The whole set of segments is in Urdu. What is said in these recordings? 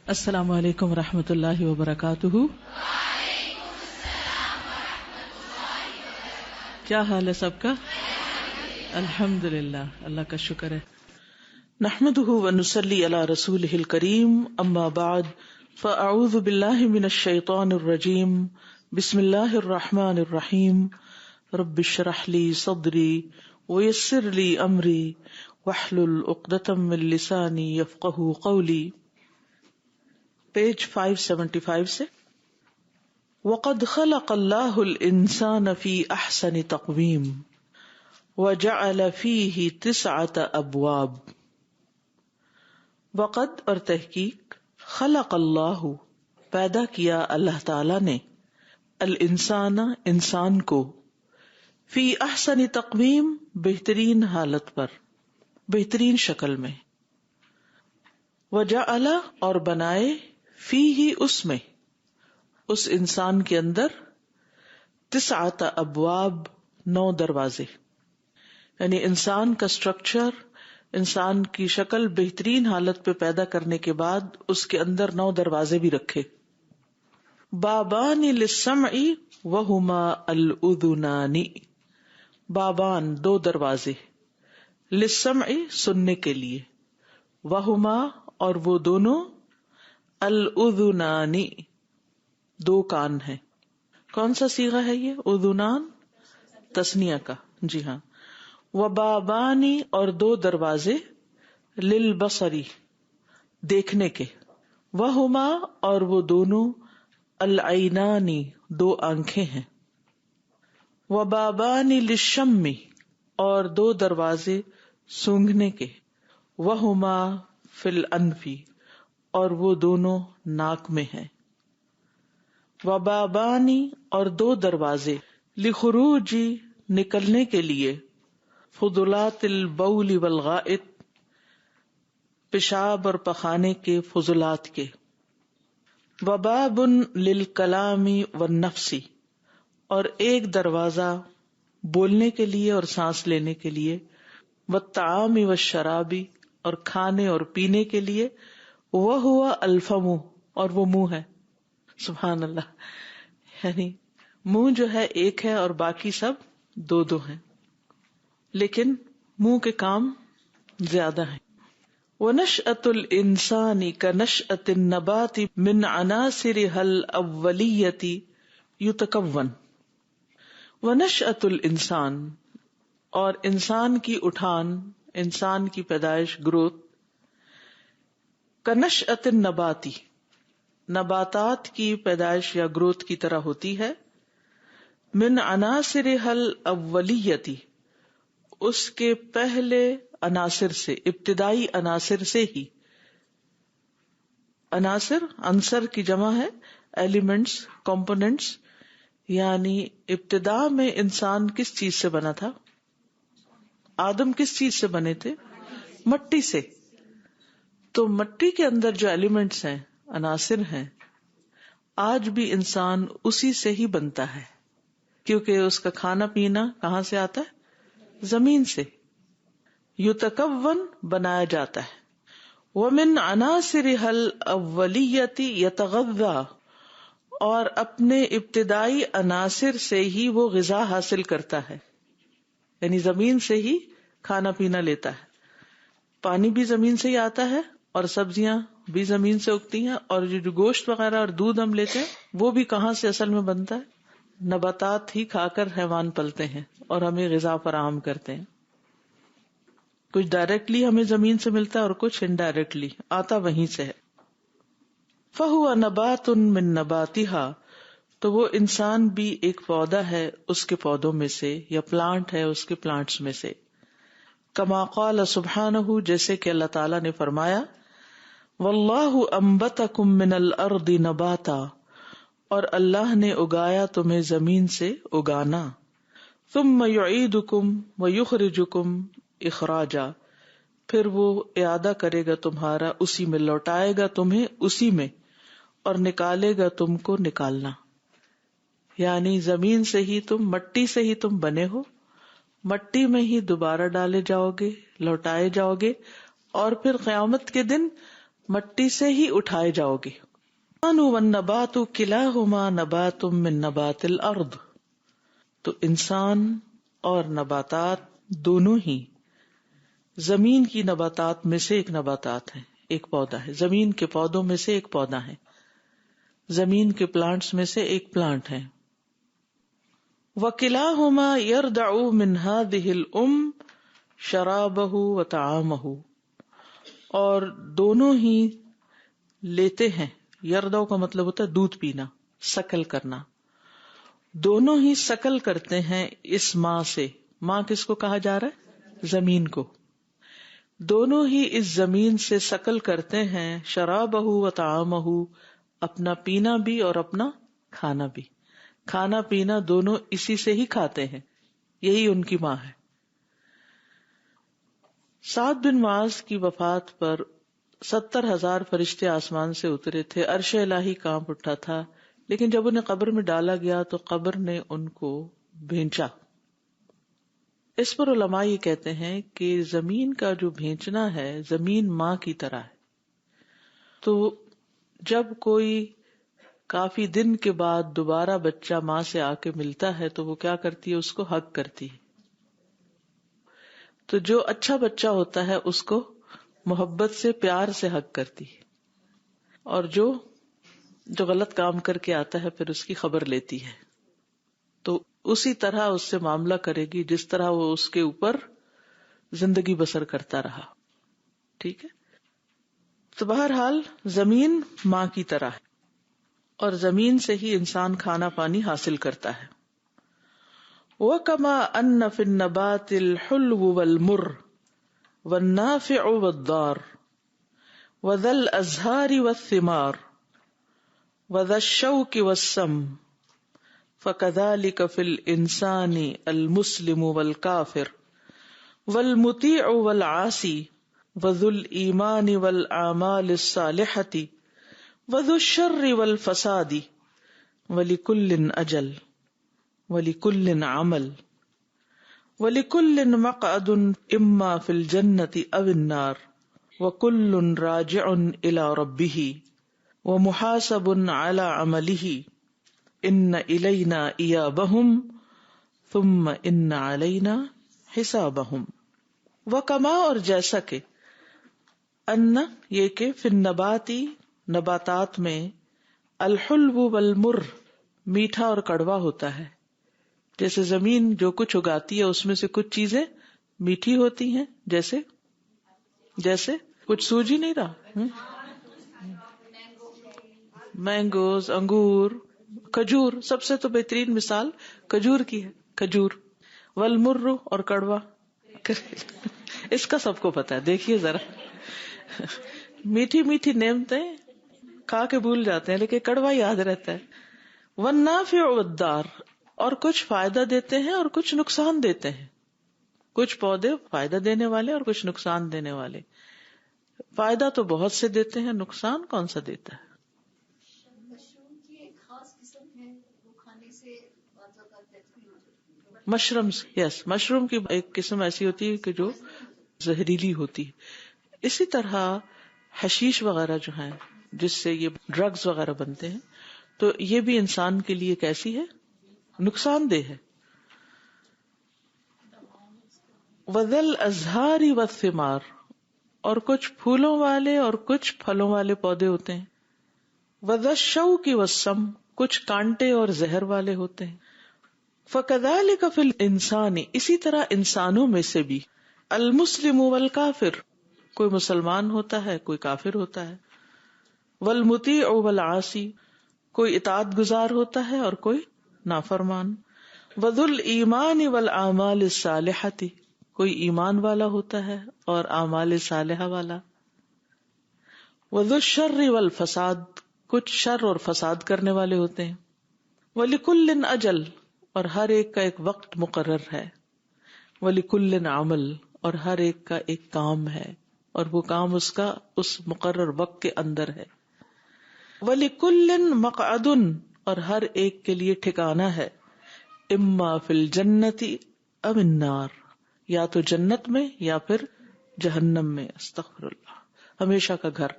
السلام علیکم ورحمۃ اللہ وبرکاتہ۔ کیا حال ہے سب کا؟ الحمد للہ، اللہ کا شکر ہے۔ نحمده ونصلی علی رسولہ الکریم، اما بعد فاعوذ باللہ من الشیطان الرجیم، بسم اللہ الرحمن الرحیم، رب اشرح لی صدری ویسر لی امری واحلل عقدۃ من لسانی یفقہوا قولی۔ پیج 575 سے وَقَدْ خَلَقَ اللَّهُ الْإِنسَانَ فِي أَحْسَنِ تَقْوِيمٍ وَجَعَلَ فِيهِ 9 أَبْوَابٍ۔ وقد اور تحقیق خلق اللہ پیدا کیا اللہ تعالی نے الانسان انسان کو فی احسن تقویم بہترین حالت پر، بہترین شکل میں، وجعل اور بنائے فی ہی اس میں، اس انسان کے اندر 9 ابواب 9 دروازے، یعنی انسان کا سٹرکچر، انسان کی شکل بہترین حالت پہ پیدا کرنے کے بعد اس کے اندر 9 دروازے بھی رکھے۔ بابان للسمع وہما الاذنان، بابان 2 دروازے، للسمع سننے کے لیے، وہما اور وہ دونوں، الاذنان 2 کان ہیں۔ کون سا صیغہ ہے یہ؟ اذنان تثنیہ کا، جی ہاں۔ وبابانی اور 2 دروازے، للبصری دیکھنے کے، وہما اور وہ دونوں، العینانی 2 آنکھیں ہیں۔ وبابانی للشم اور 2 دروازے سونگھنے کے، وہما فی الانفی اور وہ دونوں ناک میں ہیں۔ وبابانی اور 2 دروازے لخروج نکلنے کے لیے، فضلات البول والغائط پیشاب اور پخانے کے فضلات کے۔ وباب للکلام والنفس اور 1 دروازہ بولنے کے لیے اور سانس لینے کے لیے، والطعام والشراب اور کھانے اور پینے کے لیے، وہو الفم اور وہ منہ ہے۔ سبحان اللہ، یعنی منہ جو ہے 1 ہے اور باقی سب 2 ہیں، لیکن منہ کے کام زیادہ ہیں۔ وَنَشْأَةُ الْإِنسَانِ كَنَشْأَةِ النَّبَاتِ مِنْ عَنَاصِرِهَا الْأَوَّلِيَّةِ يُتَكَوَّنُ۔ وَنَشْأَةُ الْإِنسَانِ اور انسان کی اٹھان، انسان کی پیدائش، گروتھ، كَنَشْأَةِ النَّبَاتِ نباتات کی پیدائش یا گروتھ کی طرح ہوتی ہے، من عناصرها الاولیتی اس کے پہلے عناصر سے، ابتدائی عناصر سے ہی۔ عناصر عنصر کی جمع ہے، ایلیمنٹس، کمپوننٹس، یعنی ابتدا میں انسان کس چیز سے بنا تھا؟ آدم کس چیز سے بنے تھے؟ مٹی سے۔ تو مٹی کے اندر جو ایلیمنٹس ہیں، عناصر ہیں، آج بھی انسان اسی سے ہی بنتا ہے، کیونکہ اس کا کھانا پینا کہاں سے آتا ہے؟ زمین سے۔ یتکون بنایا جاتا ہے۔ ومن عناصرها الاولیۃ یتغذی اور اپنے ابتدائی عناصر سے ہی وہ غذا حاصل کرتا ہے، یعنی زمین سے ہی کھانا پینا لیتا ہے۔ پانی بھی زمین سے ہی آتا ہے اور سبزیاں بھی زمین سے اگتی ہیں، اور جو گوشت وغیرہ اور دودھ ہم لیتے ہیں وہ بھی کہاں سے اصل میں بنتا ہے؟ نباتات ہی کھا کر حیوان پلتے ہیں اور ہمیں غذا فراہم کرتے ہیں۔ کچھ ڈائریکٹلی ہمیں زمین سے ملتا ہے اور کچھ انڈائریکٹلی، آتا وہیں سے ہے۔ فَهُوَ نَبَاتٌ مِّن نَبَاتِهَا تو وہ انسان بھی ایک پودا ہے اس کے پودوں میں سے، یا پلانٹ ہے اس کے پلانٹس میں سے۔ کما قال سبحانہ جیسے کہ اللہ تعالیٰ نے فرمایا، واللہ انبتکم من الارض نباتا اور اللہ نے اگایا تمہیں زمین سے اگانا، ثم یعیدکم ویخرجکم اخراجا پھر وہ اعادہ کرے گا تمہارا اسی میں، لوٹائے گا تمہیں اسی میں، اور نکالے گا تم کو نکالنا۔ یعنی زمین سے ہی تم، مٹی سے ہی تم بنے ہو، مٹی میں ہی دوبارہ ڈالے جاؤ گے، لوٹائے جاؤ گے، اور پھر قیامت کے دن مٹی سے ہی اٹھائے جاؤ گے. والنبات کلاہما نبات من نبات الارض، تو انسان اور نباتات دونوں ہی زمین کی نباتات میں سے ایک نباتات ہیں، ایک پودا ہے. زمین کے پودوں میں سے ایک پودا ہے، زمین کے پلانٹس میں سے ایک پلانٹ ہے. وَكِلَاهُمَا يَرْدَعُ مِنْ هَذِهِ الْأُمِّ شَرَابَهُ وَطَعَامَهُ، اور دونوں ہی لیتے ہیں. یردع کا مطلب ہوتا ہے دودھ پینا، سکل کرنا. دونوں ہی سکل کرتے ہیں اس ماں سے. ماں کس کو کہا جا رہا ہے؟ زمین کو. دونوں ہی اس زمین سے سکل کرتے ہیں شرابہ وطعامہ، اپنا پینا بھی اور اپنا کھانا بھی. کھانا پینا دونوں اسی سے ہی کھاتے ہیں، یہی ان کی ماں ہے. سعد بن معاذ کی وفات پر 70,000 فرشتے آسمان سے اترے تھے، عرش الہی کانپ اٹھا تھا، لیکن جب انہیں قبر میں ڈالا گیا تو قبر نے ان کو بھینچا. اس پر علماء یہ کہتے ہیں کہ زمین کا جو بھینچنا ہے، زمین ماں کی طرح ہے. تو جب کوئی کافی دن کے بعد دوبارہ بچہ ماں سے آ کے ملتا ہے تو وہ کیا کرتی ہے؟ اس کو ہگ کرتی ہے. تو جو اچھا بچہ ہوتا ہے اس کو محبت سے پیار سے ہگ کرتی ہے، اور جو غلط کام کر کے آتا ہے پھر اس کی خبر لیتی ہے. تو اسی طرح اس سے معاملہ کرے گی جس طرح وہ اس کے اوپر زندگی بسر کرتا رہا. ٹھیک ہے. تو بہرحال زمین ماں کی طرح ہے، اور زمین سے ہی انسان کھانا پانی حاصل کرتا ہے. وَكَمَا أَنَّ فِي النَّبَاتِ الْحُلْوُ وَالْمُرِّ وَالنَّافِعُ وَالضَّارُ وَذَا الْأَزْهَارِ وَالثِّمَارِ وَذَا الشَّوْكِ وَالسَّمْ فَكَذَلِكَ فِي الْإِنسَانِ الْمُسْلِمُ وَالْكَافِرُ وَالْمُطِيعُ وَالْعَاصِي وَذُو الْإِيمَانِ وَالْأَعْمَالِ الصَّالِحَةِ وَذُو الشَّرِّ وَالْفَسَادِ وَلِكُلٍّ أَجَلٌ وَلِكُلٍّ عَمَلٌ وَلِكُلٍّ مَقْعَدٌ إِمَّا فِي الْجَنَّةِ أَوِ النَّارِ وَكُلٌّ رَاجِعٌ إِلَى رَبِّهِ وَمُحَاسَبٌ عَلَى عَمَلِهِ إِنَّ إِلَيْنَا إِيَابَهُمْ ثُمَّ إِنَّ عَلَيْنَا حِسَابَهُمْ. وَكَمَا، اور جیسا کہ، ان یہ کہ، فی النباتی نباتات میں، الحلو والمر میٹھا اور کڑوا ہوتا ہے. جیسے زمین جو کچھ اگاتی ہے اس میں سے کچھ چیزیں میٹھی ہوتی ہیں، جیسے کچھ سوج ہی نہیں رہا، مینگوز، انگور، کھجور. سب سے تو بہترین مثال کھجور کی ہے، کھجور. والمر، اور کڑوا. اس کا سب کو پتا ہے. دیکھیے ذرا، میٹھی میٹھی نعمتیں کھا کے بھول جاتے ہیں لیکن کڑوا یاد رہتا ہے. والنافع والضار، اور کچھ فائدہ دیتے ہیں اور کچھ نقصان دیتے ہیں. کچھ پودے فائدہ دینے والے اور کچھ نقصان دینے والے. فائدہ تو بہت سے دیتے ہیں، نقصان کون سا دیتا ہے؟ مشروم کی ایک خاص قسم ہے، وہ کھانے سے بعض اوقات ڈیتھ بھی ہو جاتی ہے. مشرومز، یس، مشروم کی ایک قسم ایسی ہوتی ہے کہ جو زہریلی ہوتی ہے. اسی طرح حشیش وغیرہ جو ہیں جس سے یہ ڈرگز وغیرہ بنتے ہیں، تو یہ بھی انسان کے لیے کیسی ہے؟ نقصان دہ ہے. وَذَا الْأَزْهَارِ وَالثِّمَارِ، اور کچھ پھولوں والے اور کچھ پھلوں والے پودے ہوتے ہیں. وَذَا الشَّوْكِ وَالسَّمْ، کچھ کانٹے اور زہر والے ہوتے ہیں. فَكَذَلِكَ فِي الْإِنسَانِ، اسی طرح انسانوں میں سے بھی، المسلم والکافر، کوئی مسلمان ہوتا ہے کوئی کافر ہوتا ہے. والمطیع والعاصی، کوئی اطاعت گزار ہوتا ہے اور کوئی نافرمان. وذو الایمان والاعمال الصالحۃ، کوئی ایمان والا ہوتا ہے اور اعمال صالحہ والا. وذو الشر والفساد، کچھ شر اور فساد کرنے والے ہوتے ہیں. ولکل اجل، اور ہر ایک کا ایک وقت مقرر ہے. ولکل عمل، اور ہر ایک کا ایک کام ہے اور وہ کام اس کا اس مقرر وقت کے اندر ہے. وَلِكُلٍّ مَقْعَدٌ، اور ہر ایک کے لیے ٹھکانہ ہے. اما فی الجنتی ام النار، یا تو جنت میں یا پھر جہنم میں. استغفر اللہ، ہمیشہ کا گھر.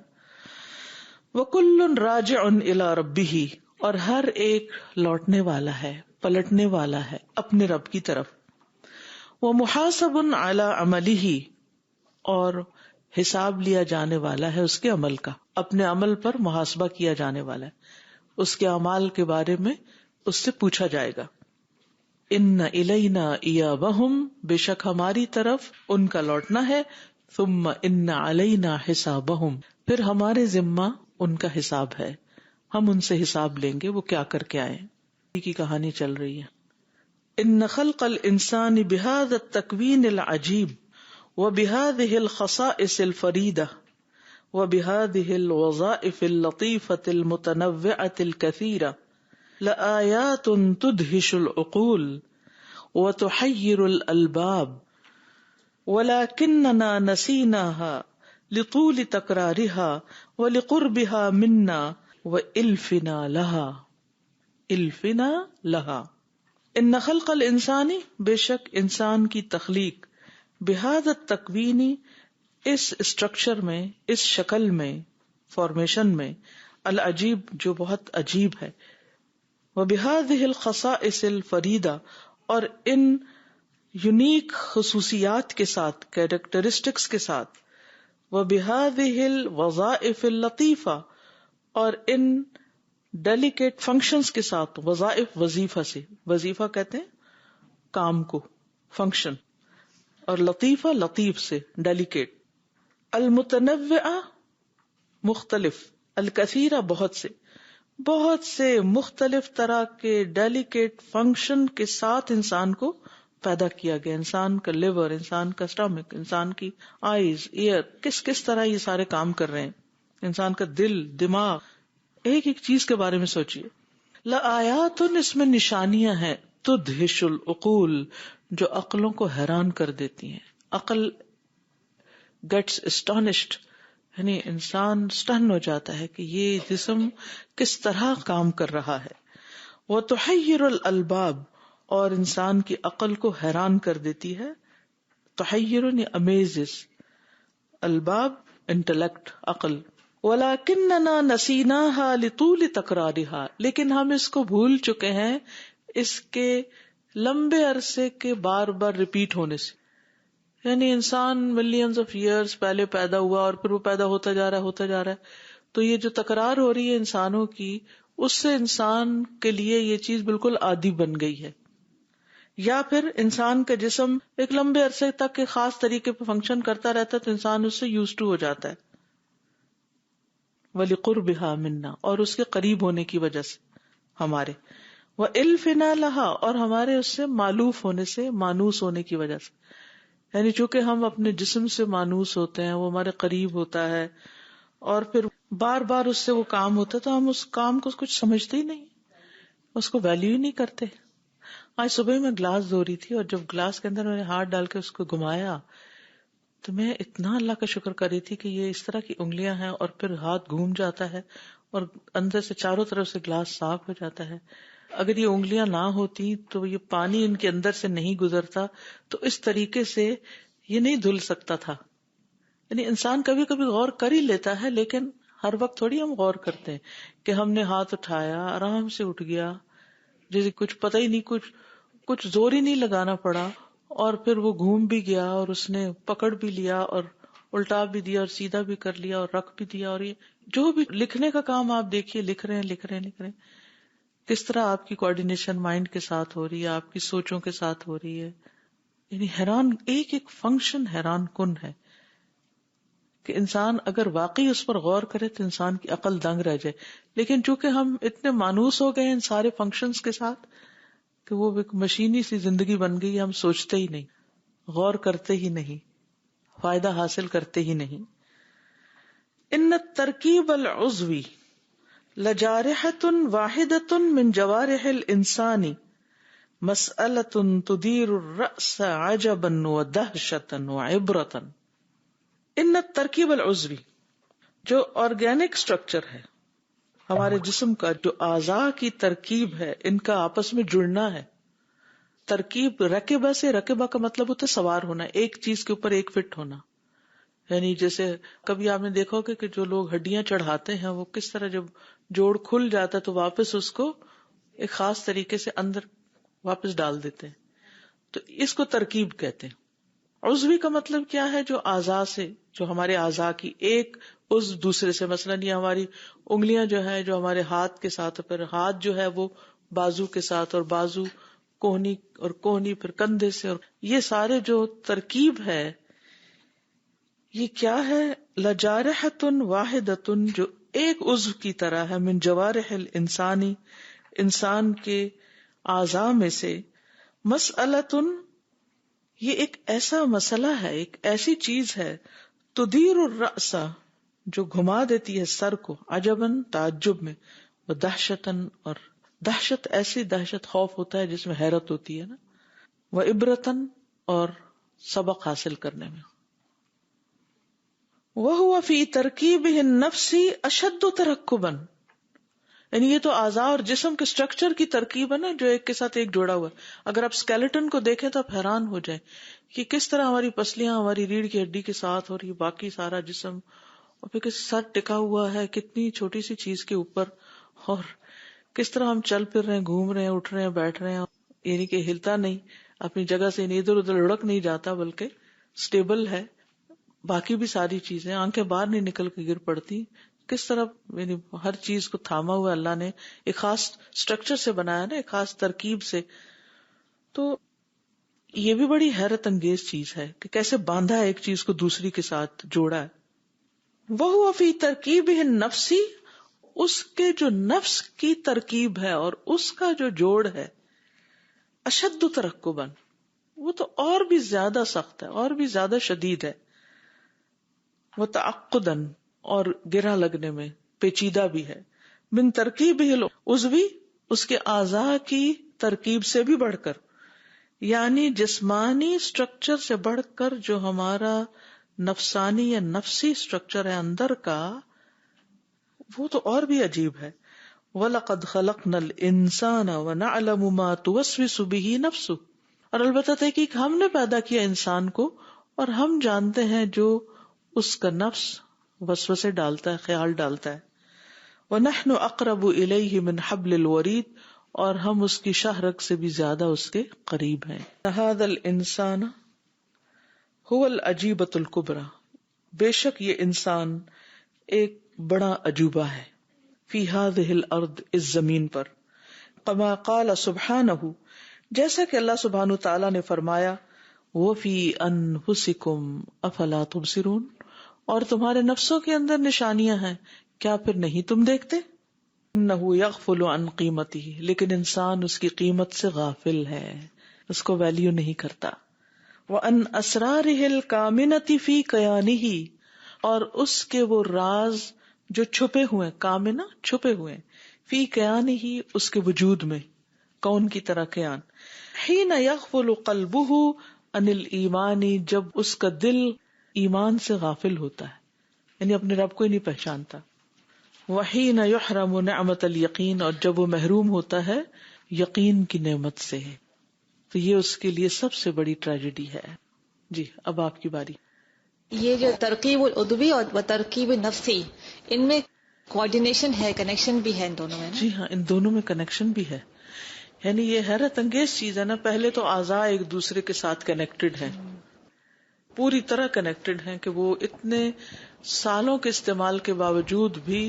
وَكُلٌّ رَاجِعٌ إِلَى رَبِّهِ، اور ہر ایک لوٹنے والا ہے، پلٹنے والا ہے اپنے رب کی طرف. وَمُحَاسَبٌ عَلَى عَمَلِهِ، اور حساب لیا جانے والا ہے اس کے عمل کا، اپنے عمل پر محاسبہ کیا جانے والا ہے، اس کے اعمال کے بارے میں اس سے پوچھا جائے گا. ان الینا ایابہم، بے شک ہماری طرف ان کا لوٹنا ہے. ثم ان علینا حسابہم، پھر ہمارے ذمہ ان کا حساب ہے، ہم ان سے حساب لیں گے وہ کیا کر کے آئے. کی کہانی چل رہی ہے. ان خلق الانسان بهذا التکوین العجیب وبهذه الخصائص الفریدہ وبهذه الوظائف اللطیفة المتنوعة الكثیرہ لآیات تدہش العقول وتحیر الالباب ولکننا نسیناها لطول تکرارها ولقربها منا والفنا لها. ان خلق الانسانی، بے شک انسان کی تخلیق، بہذا التکوینی، اس اسٹرکچر میں، اس شکل میں، فارمیشن میں، العجیب، جو بہت عجیب ہے، وبہذہ الخصائص الفریدہ، اور ان یونیک خصوصیات کے ساتھ، کیریکٹرسٹکس کے ساتھ، وبہذہ الوظائف اللطیفہ، اور ان ڈیلیکیٹ فنکشنز کے ساتھ. وظائف وظیفہ سے، وظیفہ کہتے ہیں کام کو، فنکشن، اور لطیفہ لطیف سے، ڈیلیکیٹ. المتنوعہ، مختلف، الکثیرہ، بہت سے مختلف طرح کے ڈیلیکیٹ فنکشن کے ساتھ انسان کو پیدا کیا گیا. انسان کا لیور، انسان کا اسٹمک، انسان کی آئیز، ایئر، کس طرح یہ سارے کام کر رہے ہیں. انسان کا دل، دماغ، ایک ایک چیز کے بارے میں سوچیے. لآیات، اس میں نشانیاں ہیں، تدہش العقول، جو عقلوں کو حیران کر دیتی ہیں. عقل گیٹس اسٹانشڈ، یعنی انسان سٹن ہو جاتا ہے کہ یہ جسم کس طرح کام کر رہا ہے. وتحیر الالباب، اور انسان کی عقل کو حیران کر دیتی ہے. تحیر یعنی امیزز، الباب انٹلیکٹ، عقل. ولکننا نسیناہا لطول تکرارہا، لیکن ہم اس کو بھول چکے ہیں اس کے لمبے عرصے کے بار بار ریپیٹ ہونے سے. یعنی انسان ملینز آف ایئرز پہلے پیدا ہوا اور پھر وہ پیدا ہوتا جا رہا ہے، تو یہ جو تکرار ہو رہی ہے انسانوں کی، اس سے انسان کے لیے یہ چیز بالکل عادی بن گئی ہے. یا پھر انسان کا جسم ایک لمبے عرصے تک ایک خاص طریقے پہ فنکشن کرتا رہتا ہے تو انسان اس سے یوزڈ ٹو ہو جاتا ہے. وَلِقُرْبِهَا مِنَّا، اور اس کے قریب ہونے کی وجہ سے ہمارے. وَإِلْفِنَا لَهَا، اور ہمارے اس سے مالوف ہونے سے، مانوس ہونے کی وجہ سے. یعنی چونکہ ہم اپنے جسم سے مانوس ہوتے ہیں، وہ ہمارے قریب ہوتا ہے اور پھر بار بار اس سے وہ کام ہوتا ہے تو ہم اس کام کو کچھ سمجھتے ہی نہیں، اس کو ویلیو ہی نہیں کرتے. آج صبح میں گلاس دھو رہی تھی اور جب گلاس کے اندر میں نے ہاتھ ڈال کے اس کو گھمایا تو میں اتنا اللہ کا شکر کر رہی تھی کہ یہ اس طرح کی انگلیاں ہیں اور پھر ہاتھ گھوم جاتا ہے اور اندر سے چاروں طرف سے گلاس صاف ہو جاتا ہے. اگر یہ انگلیاں نہ ہوتی تو یہ پانی ان کے اندر سے نہیں گزرتا تو اس طریقے سے یہ نہیں دھل سکتا تھا. یعنی انسان کبھی کبھی غور کر ہی لیتا ہے لیکن ہر وقت تھوڑی ہم غور کرتے ہیں کہ ہم نے ہاتھ اٹھایا، آرام سے اٹھ گیا، جیسے کچھ پتہ ہی نہیں، کچھ زور ہی نہیں لگانا پڑا اور پھر وہ گھوم بھی گیا اور اس نے پکڑ بھی لیا اور الٹا بھی دیا اور سیدھا بھی کر لیا اور رکھ بھی دیا. اور یہ جو بھی لکھنے کا کام آپ دیکھیے، لکھ رہے ہیں کس طرح آپ کی کوآرڈینیشن مائنڈ کے ساتھ ہو رہی ہے، آپ کی سوچوں کے ساتھ ہو رہی ہے. یعنی حیران، ایک ایک فنکشن حیران کن ہے کہ انسان اگر واقعی اس پر غور کرے تو انسان کی عقل دنگ رہ جائے. لیکن چونکہ ہم اتنے مانوس ہو گئے ان سارے فنکشنز کے ساتھ کہ وہ ایک مشینی سی زندگی بن گئی، ہم سوچتے ہی نہیں، غور کرتے ہی نہیں، فائدہ حاصل کرتے ہی نہیں. ان الترکیب العضوی لجارحۃ واحدۃ من جوارح الانسان مسألۃ تدیر الرأس عجبا ودہشۃ وعبرۃ. ان الترکیب العضوی، جو آرگینک اسٹرکچر ہے ہمارے جسم کا، جو اعضاء کی ترکیب ہے، ان کا آپس میں جڑنا ہے. ترکیب رکبہ سے، رکبہ کا مطلب ہوتا ہے سوار ہونا، ایک چیز کے اوپر ایک فٹ ہونا. یعنی جیسے کبھی آپ نے دیکھا ہوگا کہ جو لوگ ہڈیاں چڑھاتے ہیں وہ کس طرح جب جوڑ کھل جاتا ہے تو واپس اس کو ایک خاص طریقے سے اندر واپس ڈال دیتے ہیں. تو اس کو ترکیب کہتے ہیں. عضوی کا مطلب کیا ہے؟ جو اعضاء سے، جو ہمارے اعضاء کی ایک عضو دوسرے سے، مثلاً یہ ہماری انگلیاں جو ہے جو ہمارے ہاتھ کے ساتھ، پھر ہاتھ جو ہے وہ بازو کے ساتھ، اور بازو کوہنی، اور کوہنی پھر کندھے سے، اور یہ سارے جو ترکیب ہے یہ کیا ہے؟ لجارحۃ واحدۃ، جو ایک عضو کی طرح ہے، من جوارح الانسانی، انسان کے اعضاء میں سے. مسئلۃ، یہ ایک ایسا مسئلہ ہے، ایک ایسی چیز ہے، تدیر الرأس، جو گھما دیتی ہے سر کو، عجباً تعجب میں، ودہشتاً، اور دہشت ایسی دہشت، خوف ہوتا ہے جس میں حیرت ہوتی ہے نا، وعبرتاً، اور سبق حاصل کرنے میں. وَهُوَ فِي تَرْكِيبِهِ النَّفْسِ أَشَدُّ تَرَكُّبًا، یعنی یہ تو اعضاء اور جسم کے سٹرکچر کی ترکیب ہے نا، جو ایک کے ساتھ ایک جوڑا ہوا ہے. اگر آپ اسکیلیٹن کو دیکھیں تو آپ حیران ہو جائیں کہ کس طرح ہماری پسلیاں ہماری ریڑھ کی ہڈی کے ساتھ، اور یہ باقی سارا جسم، اور پھر کس سر ٹکا ہوا ہے کتنی چھوٹی سی چیز کے اوپر، اور کس طرح ہم چل پھر رہے ہیں، گھوم رہے ہیں، اٹھ رہے ہیں، بیٹھ رہے ہیں، یعنی کہ ہلتا نہیں، اپنی جگہ سے ادھر ادھر لڑک نہیں جاتا، بلکہ سٹیبل ہے. باقی بھی ساری چیزیں، آنکھیں باہر نہیں نکل کے گر پڑتی. کس طرح یعنی ہر چیز کو تھاما ہوا اللہ نے ایک خاص سٹرکچر سے بنایا نا، ایک خاص ترکیب سے. تو یہ بھی بڑی حیرت انگیز چیز ہے کہ کیسے باندھا ہے ایک چیز کو دوسری کے ساتھ جوڑا ہے. وہ فی ترکیب نفسی، اس کے جو نفس کی ترکیب ہے اور اس کا جو جوڑ ہے، اشد ترکباً، وہ تو اور بھی زیادہ سخت ہے، اور بھی زیادہ شدید ہے. وہ تعقداً، اور گرہ لگنے میں پیچیدہ بھی ہے. من ترکیب العضوی، اس کے اعضاء کی ترکیب سے بھی بڑھ کر، یعنی جسمانی سٹرکچر سے بڑھ کر جو ہمارا نفسانی یا نفسی سٹرکچر ہے اندر کا، وہ تو اور بھی عجیب ہے. وَلَقَدْ خَلَقْنَا الْإِنسَانَ وَنَعْلَمُ مَا تُوَسْوِسُ بِهِ نَفْسُهُ، اور البتہ تحقیق ہم نے پیدا کیا انسان کو، اور ہم جانتے ہیں جو اس کا نفس وسوسے ڈالتا ہے، خیال ڈالتا ہے. وَنَحْنُ أَقْرَبُ إِلَيْهِ مِنْ حَبْلِ الْوَرِيدِ، اور ہم اس کی شاہ رگ سے بھی زیادہ اس کے قریب ہیں. هَذَا الْإِنسَانَ هُوَ الْعَجِيبَةُ الْكُبْرَى، بے شک یہ انسان ایک بڑا عجوبہ ہے. فی هذه الارض، اس زمین پر. کما قال سبحانہ، جیسا کہ اللہ سبحانہ تعالیٰ نے فرمایا، وفی انفسکم افلا تبصرون، اور تمہارے نفسوں کے اندر نشانیاں ہیں، کیا پھر نہیں تم دیکھتے؟ انہ یغفل عن قیمتہ، لیکن انسان اس کی قیمت سے غافل ہے، اس کو ویلیو نہیں کرتا. وان اسرارہ الکامنۃ فی کیانہ، اور اس کے وہ راز جو چھپے ہوئے، کامنہ چھپے ہوئے، فی کیانہ اس کے وجود میں، کون کی طرح کیان. حین یغفل قلبہ عن الایمان، جب اس کا دل ایمان سے غافل ہوتا ہے، یعنی اپنے رب کو ہی نہیں پہچانتا. وحین یحرم نعمت الیقین، اور جب وہ محروم ہوتا ہے یقین کی نعمت سے، تو یہ اس کے لیے سب سے بڑی ٹریجڈی ہے. جی اب آپ کی باری. یہ جو ترکیب العضوی اور ترکیب نفسی، ان میں کوآرڈینیشن ہے، کنیکشن بھی ہے ان دونوں میں نا؟ جی ہاں، ان دونوں میں کنیکشن بھی ہے. یعنی یہ حیرت انگیز چیز ہے نا. پہلے تو اعضاء ایک دوسرے کے ساتھ کنیکٹڈ ہیں، پوری طرح کنیکٹڈ ہیں، کہ وہ اتنے سالوں کے استعمال کے باوجود بھی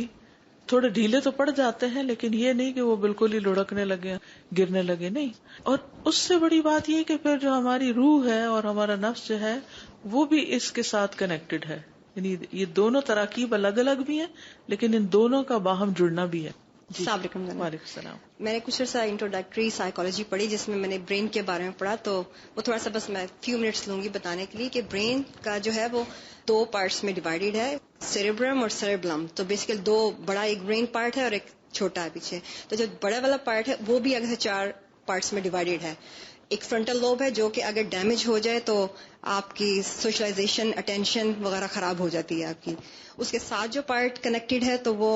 تھوڑے ڈھیلے تو پڑ جاتے ہیں، لیکن یہ نہیں کہ وہ بالکل ہی لڑکنے لگے، گرنے لگے، نہیں. اور اس سے بڑی بات یہ کہ پھر جو ہماری روح ہے اور ہمارا نفس جو ہے وہ بھی اس کے ساتھ کنیکٹڈ ہے. یعنی یہ دونوں تراکیب الگ الگ بھی ہیں، لیکن ان دونوں کا باہم جڑنا بھی ہے. جی السلام علیکم. وعلیکم السلام. میں نے کچھ عرصہ انٹروڈکٹری سائیکالوجی پڑھی، جس میں نے برین کے بارے میں پڑھا، تو وہ تھوڑا سا بس میں فیو منٹس لوں گی بتانے کے لیے کہ برین کا جو ہے وہ 2 پارٹس میں ڈیوائڈیڈ ہے، سیریبرم اور سیریبلم. تو بیسیکلی 2 بڑا ایک برین پارٹ ہے اور ایک چھوٹا ہے پیچھے. تو جو بڑا والا پارٹ ہے وہ بھی اگر 4 پارٹس میں ڈیوائڈیڈ ہے. ایک فرنٹل لوب ہے جو کہ اگر ڈیمیج ہو جائے تو آپ کی سوشلائزیشن، اٹینشن وغیرہ خراب ہو جاتی ہے آپ کی. اس کے ساتھ جو پارٹ کنیکٹڈ ہے، تو وہ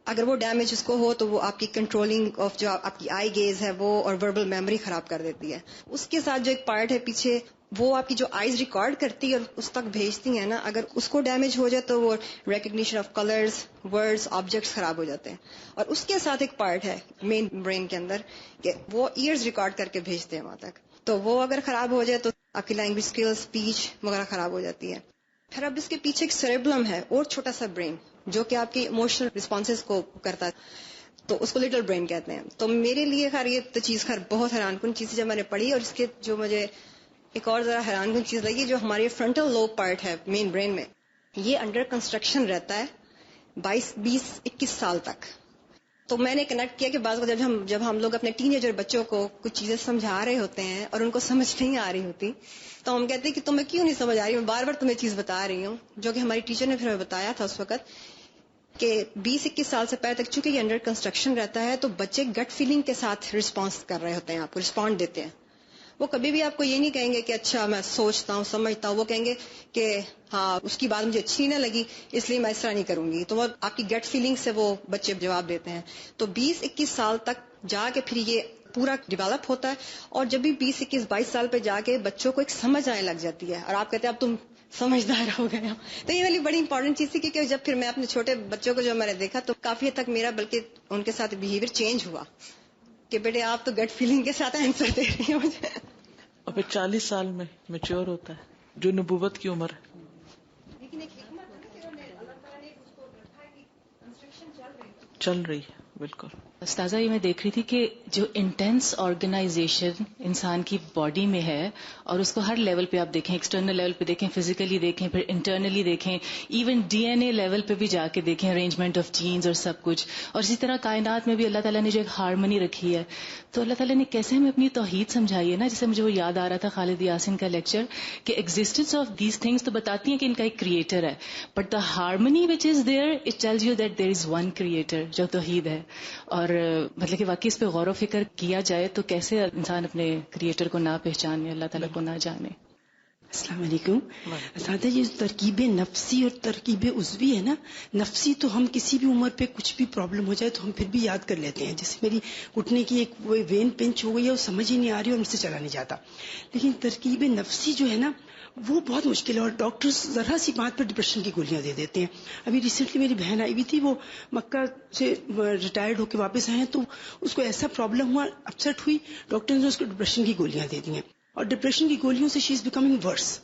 اگر وہ ڈیمیج اس کو ہو تو وہ آپ کی کنٹرولنگ آف جو آپ کی آئی گیز ہے وہ اور وربل میموری خراب کر دیتی ہے. اس کے ساتھ جو ایک پارٹ ہے پیچھے، وہ آپ کی جو آئیز ریکارڈ کرتی ہے اور اس تک بھیجتی ہیں نا، اگر اس کو ڈیمیج ہو جائے تو وہ recognition of colours, words, objects خراب ہو جاتے ہیں. اور اس کے ساتھ ایک پارٹ ہے مین برین کے اندر کہ وہ ایئرز ریکارڈ کر کے بھیجتے ہیں وہاں تک. تو وہ اگر خراب ہو جائے تو آپ کی لینگویج اسکل، اسپیچ وغیرہ خراب ہو جاتی ہے. پھر اب اس کے پیچھے ایک سیریبلم ہے اور چھوٹا سا برین جو کہ آپ کی ایموشنل رسپانسز کو کرتا ہے، تو اس کو لٹل برین کہتے ہیں. تو میرے لیے خیر یہ تو چیز خیر بہت حیران کن چیز جب میں نے پڑھی. اور اس کے جو مجھے ایک اور ذرا حیران کن چیز لگی، جو ہماری فرنٹل لوب پارٹ ہے مین برین میں، یہ انڈر کنسٹرکشن رہتا ہے 20-21 سال تک. تو میں نے کنیکٹ کیا کہ بعض جب ہم لوگ اپنے ٹین ایجر بچوں کو کچھ چیزیں سمجھا رہے ہوتے ہیں اور ان کو سمجھ نہیں آ رہی ہوتی، تو ہم کہتے ہیں کہ تمہیں کیوں نہیں سمجھ آ رہی، میں بار بار تمہیں چیز بتا رہی ہوں. جو کہ ہماری ٹیچر نے پھر ہمیں بتایا تھا اس وقت کہ 20-21 سال سے پہلے تک چونکہ یہ انڈر کنسٹرکشن رہتا ہے تو بچے گٹ فیلنگ کے ساتھ رسپانس کر رہے ہوتے ہیں، آپ کو رسپونڈ دیتے ہیں. وہ کبھی بھی آپ کو یہ نہیں کہیں گے کہ اچھا میں سوچتا ہوں سمجھتا ہوں، وہ کہیں گے کہ ہاں اس کی بات مجھے اچھی نہ لگی اس لیے میں اس طرح نہیں کروں گی. تو وہ آپ کی گٹ فیلنگ سے وہ بچے جواب دیتے ہیں. تو 20-21 سال تک جا کے پھر یہ پورا ڈیولپ ہوتا ہے. اور جب بھی 20-21-22 سال پہ جا کے بچوں کو ایک سمجھ آنے لگ جاتی ہے اور آپ کہتے ہیں اب تم سمجھدار ہو گئے ہو. تو یہ والی بڑی امپورٹنٹ چیز تھی کیونکہ جب پھر میں اپنے چھوٹے بچوں کو جو میں نے دیکھا تو کافی حد تک میرا بلکہ ان کے ساتھ بہیویئر چینج ہوا کہ بیٹے آپ تو گٹ فیلنگ کے ساتھ آنسر دے رہی ہیں مجھے. اور پھر 40 سال میں میچور ہوتا ہے جو نبوت کی عمر ہے. لیکن ایک حکمت ہے کہ اللہ تعالیٰ نے اس کو رکھا ہے کہ کنسٹرکشن چل رہی ہے. بالکل استاذہ یہ میں دیکھ رہی تھی کہ جو انٹینس آرگنائزیشن انسان کی باڈی میں ہے اور اس کو ہر لیول پہ آپ دیکھیں، ایکسٹرنل لیول پہ دیکھیں، فزیکلی دیکھیں، پھر انٹرنلی دیکھیں، ایون ڈی این اے لیول پہ بھی جا کے دیکھیں، ارینجمنٹ آف جینز اور سب کچھ. اور اسی طرح کائنات میں بھی اللہ تعالیٰ نے جو ایک ہارمنی رکھی ہے، تو اللہ تعالیٰ نے کیسے ہمیں اپنی توحید سمجھائی ہے نا. جیسے مجھے وہ یاد آ رہا تھا خالد یاسین کا لیکچر کہ ایگزسٹنس آف دیز تھنگس تو بتاتی ہیں کہ ان کا ایک کریٹر ہے، but the harmony which is there it tells you that there is one creator جو توحید ہے. اور مطلب کہ واقعی اس پہ غور و فکر کیا جائے تو کیسے انسان اپنے کریٹر کو نہ پہچانے، اللہ تعالیٰ کو نہ جانے. السلام علیکم. اساتذہ یہ ترکیب نفسی اور ترکیب عضوی ہے نا، نفسی تو ہم کسی بھی عمر پہ کچھ بھی پرابلم ہو جائے تو ہم پھر بھی یاد کر لیتے ہیں. جیسے میری گھٹنے کی ایک وین پنچ ہو گئی ہے، وہ سمجھ ہی نہیں آ رہی اور مجھ سے چلا نہیں جاتا. لیکن ترکیب نفسی جو ہے نا وہ بہت مشکل ہے، اور ڈاکٹرز ذرا سی بات پر ڈپریشن کی گولیاں دے دیتے ہیں. ابھی ریسنٹلی میری بہن آئی ہوئی تھی، وہ مکہ سے ریٹائرڈ ہو کے واپس آئے ہیں، تو اس کو ایسا پرابلم ہوا، اپسیٹ ہوئی، ڈاکٹر نے اس کو ڈپریشن کی گولیاں دے دی ہیں. اور ڈپریشن کی گولیوں سے شی از بیکمنگ ورس.